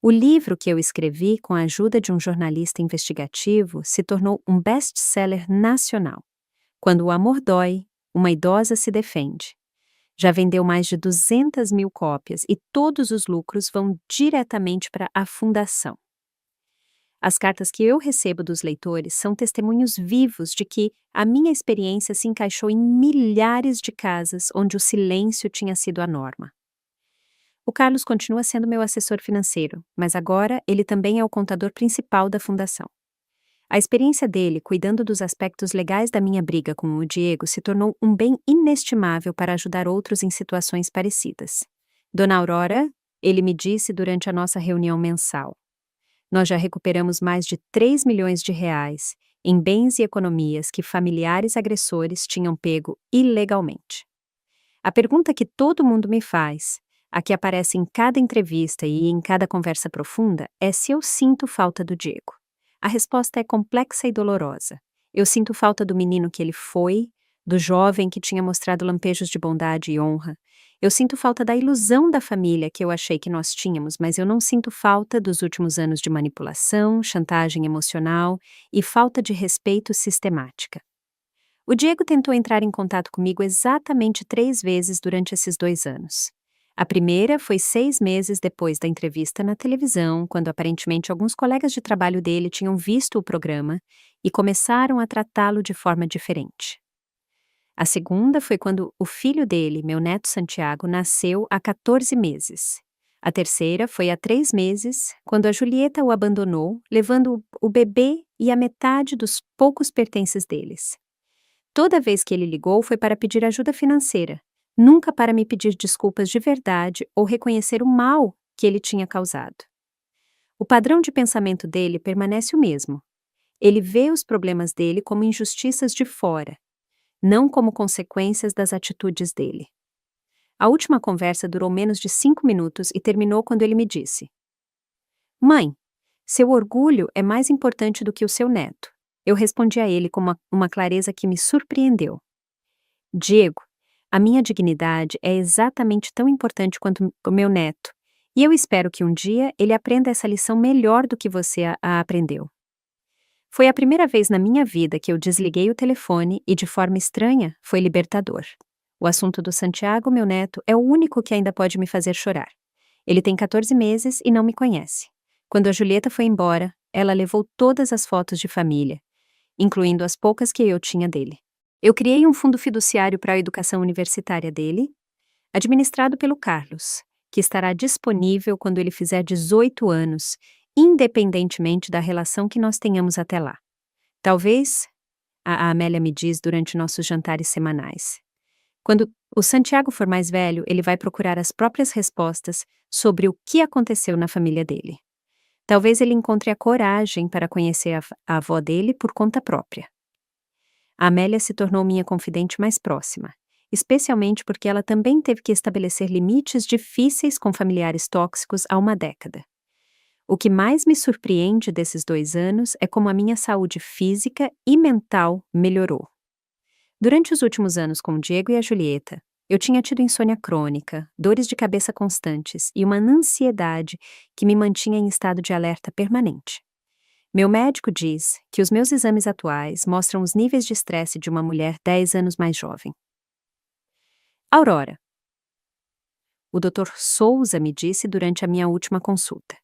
O livro que eu escrevi com a ajuda de um jornalista investigativo se tornou um best-seller nacional. Quando o amor dói, uma idosa se defende. Já vendeu mais de 200 mil cópias e todos os lucros vão diretamente para a fundação. As cartas que eu recebo dos leitores são testemunhos vivos de que a minha experiência se encaixou em milhares de casas onde o silêncio tinha sido a norma. O Carlos continua sendo meu assessor financeiro, mas agora ele também é o contador principal da fundação. A experiência dele, cuidando dos aspectos legais da minha briga com o Diego, se tornou um bem inestimável para ajudar outros em situações parecidas. Dona Aurora, ele me disse durante a nossa reunião mensal. Nós já recuperamos mais de 3 milhões de reais em bens e economias que familiares agressores tinham pego ilegalmente. A pergunta que todo mundo me faz, a que aparece em cada entrevista e em cada conversa profunda, é se eu sinto falta do Diego. A resposta é complexa e dolorosa. Eu sinto falta do menino que ele foi, do jovem que tinha mostrado lampejos de bondade e honra. Eu sinto falta da ilusão da família que eu achei que nós tínhamos, mas eu não sinto falta dos últimos anos de manipulação, chantagem emocional e falta de respeito sistemática. O Diego tentou entrar em contato comigo exatamente 3 vezes durante esses 2 anos. A primeira foi 6 meses depois da entrevista na televisão, quando aparentemente alguns colegas de trabalho dele tinham visto o programa e começaram a tratá-lo de forma diferente. A segunda foi quando o filho dele, meu neto Santiago, nasceu há 14 meses. A terceira foi há 3 meses, quando a Julieta o abandonou, levando o bebê e a metade dos poucos pertences deles. Toda vez que ele ligou foi para pedir ajuda financeira, nunca para me pedir desculpas de verdade ou reconhecer o mal que ele tinha causado. O padrão de pensamento dele permanece o mesmo. Ele vê os problemas dele como injustiças de fora, não como consequências das atitudes dele. A última conversa durou menos de 5 minutos e terminou quando ele me disse: Mãe, seu orgulho é mais importante do que o seu neto. Eu respondi a ele com uma clareza que me surpreendeu. Diego, a minha dignidade é exatamente tão importante quanto o meu neto, e eu espero que um dia ele aprenda essa lição melhor do que você a aprendeu. Foi a primeira vez na minha vida que eu desliguei o telefone e, de forma estranha, foi libertador. O assunto do Santiago, meu neto, é o único que ainda pode me fazer chorar. Ele tem 14 meses e não me conhece. Quando a Julieta foi embora, ela levou todas as fotos de família, incluindo as poucas que eu tinha dele. Eu criei um fundo fiduciário para a educação universitária dele, administrado pelo Carlos, que estará disponível quando ele fizer 18 anos, independentemente da relação que nós tenhamos até lá. Talvez, a Amélia me diz durante nossos jantares semanais. Quando o Santiago for mais velho, ele vai procurar as próprias respostas sobre o que aconteceu na família dele. Talvez ele encontre a coragem para conhecer a avó dele por conta própria. A Amélia se tornou minha confidente mais próxima, especialmente porque ela também teve que estabelecer limites difíceis com familiares tóxicos há uma década. O que mais me surpreende desses 2 anos é como a minha saúde física e mental melhorou. Durante os últimos anos com o Diego e a Julieta, eu tinha tido insônia crônica, dores de cabeça constantes e uma ansiedade que me mantinha em estado de alerta permanente. Meu médico diz que os meus exames atuais mostram os níveis de estresse de uma mulher 10 anos mais jovem. Aurora. O Dr. Souza me disse durante a minha última consulta.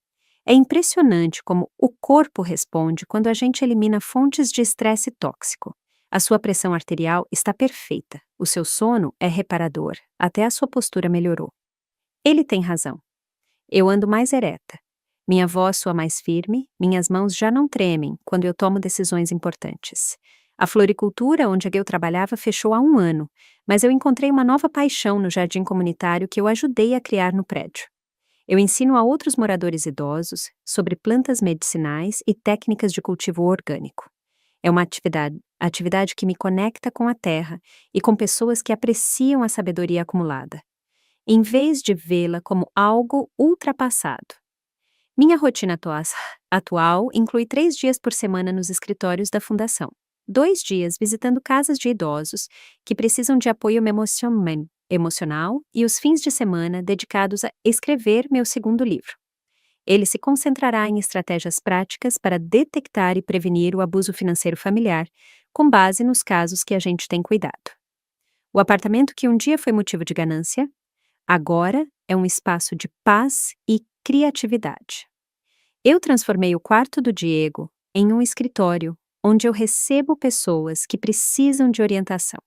É impressionante como o corpo responde quando a gente elimina fontes de estresse tóxico. A sua pressão arterial está perfeita, o seu sono é reparador, até a sua postura melhorou. Ele tem razão. Eu ando mais ereta. Minha voz soa mais firme, minhas mãos já não tremem quando eu tomo decisões importantes. A floricultura onde eu trabalhava fechou há 1 ano, mas eu encontrei uma nova paixão no jardim comunitário que eu ajudei a criar no prédio. Eu ensino a outros moradores idosos sobre plantas medicinais e técnicas de cultivo orgânico. É uma atividade que me conecta com a terra e com pessoas que apreciam a sabedoria acumulada, em vez de vê-la como algo ultrapassado. Minha rotina atual inclui 3 dias por semana nos escritórios da Fundação, 2 dias visitando casas de idosos que precisam de apoio emocional e os fins de semana dedicados a escrever meu segundo livro. Ele se concentrará em estratégias práticas para detectar e prevenir o abuso financeiro familiar, com base nos casos que a gente tem cuidado. O apartamento que um dia foi motivo de ganância, agora é um espaço de paz e criatividade. Eu transformei o quarto do Diego em um escritório onde eu recebo pessoas que precisam de orientação.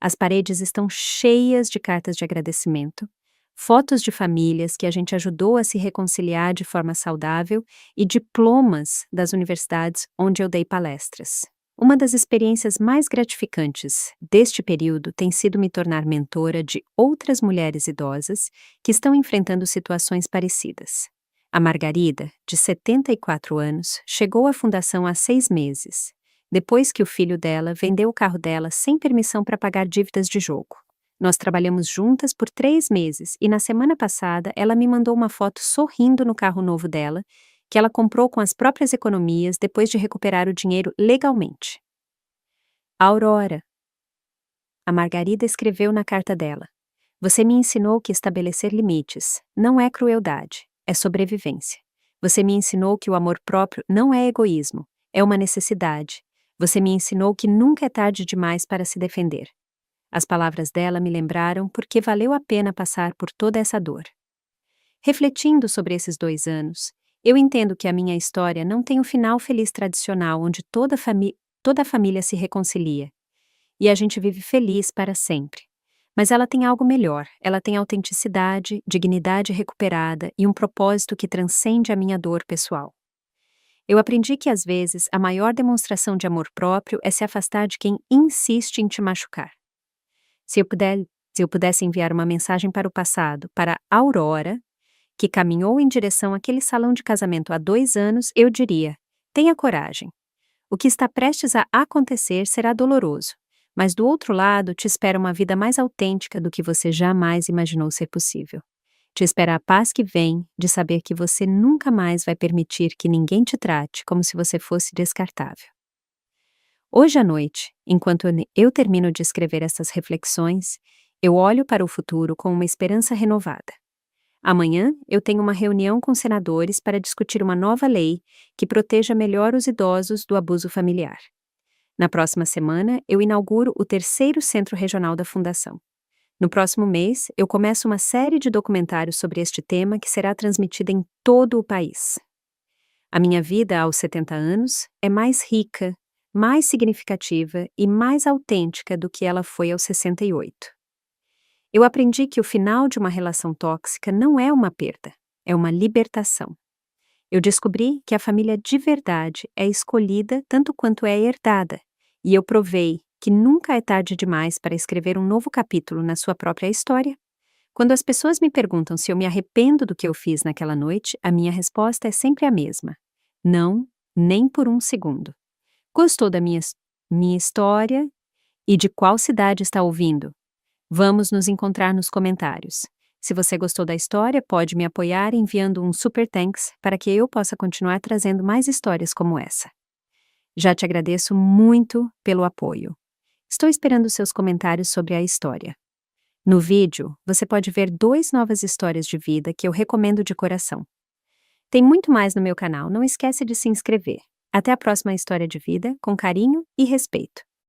As paredes estão cheias de cartas de agradecimento, fotos de famílias que a gente ajudou a se reconciliar de forma saudável e diplomas das universidades onde eu dei palestras. Uma das experiências mais gratificantes deste período tem sido me tornar mentora de outras mulheres idosas que estão enfrentando situações parecidas. A Margarida, de 74 anos, chegou à fundação há 6 meses, depois que o filho dela vendeu o carro dela sem permissão para pagar dívidas de jogo. Nós trabalhamos juntas por 3 meses e na semana passada ela me mandou uma foto sorrindo no carro novo dela, que ela comprou com as próprias economias depois de recuperar o dinheiro legalmente. Aurora. A Margarida escreveu na carta dela: Você me ensinou que estabelecer limites não é crueldade, é sobrevivência. Você me ensinou que o amor próprio não é egoísmo, é uma necessidade. Você me ensinou que nunca é tarde demais para se defender. As palavras dela me lembraram por que valeu a pena passar por toda essa dor. Refletindo sobre esses 2 anos, eu entendo que a minha história não tem o final feliz tradicional onde toda a família se reconcilia e a gente vive feliz para sempre. Mas ela tem algo melhor, ela tem autenticidade, dignidade recuperada e um propósito que transcende a minha dor pessoal. Eu aprendi que às vezes a maior demonstração de amor próprio é se afastar de quem insiste em te machucar. Se eu pudesse enviar uma mensagem para o passado, para Aurora, que caminhou em direção àquele salão de casamento há 2 anos, eu diria: tenha coragem. O que está prestes a acontecer será doloroso, mas do outro lado te espera uma vida mais autêntica do que você jamais imaginou ser possível. Te espera a paz que vem de saber que você nunca mais vai permitir que ninguém te trate como se você fosse descartável. Hoje à noite, enquanto eu termino de escrever essas reflexões, eu olho para o futuro com uma esperança renovada. Amanhã, eu tenho uma reunião com senadores para discutir uma nova lei que proteja melhor os idosos do abuso familiar. Na próxima semana, eu inauguro o 3º Centro Regional da Fundação. No próximo mês, eu começo uma série de documentários sobre este tema que será transmitida em todo o país. A minha vida aos 70 anos é mais rica, mais significativa e mais autêntica do que ela foi aos 68. Eu aprendi que o final de uma relação tóxica não é uma perda, é uma libertação. Eu descobri que a família de verdade é escolhida tanto quanto é herdada, e eu provei que nunca é tarde demais para escrever um novo capítulo na sua própria história. Quando as pessoas me perguntam se eu me arrependo do que eu fiz naquela noite, a minha resposta é sempre a mesma: não, nem por um segundo. Gostou da minha história? E de qual cidade está ouvindo? Vamos nos encontrar nos comentários. Se você gostou da história, pode me apoiar enviando um super thanks para que eu possa continuar trazendo mais histórias como essa. Já te agradeço muito pelo apoio. Estou esperando seus comentários sobre a história. No vídeo, você pode ver 2 novas histórias de vida que eu recomendo de coração. Tem muito mais no meu canal, não esquece de se inscrever. Até a próxima história de vida, com carinho e respeito.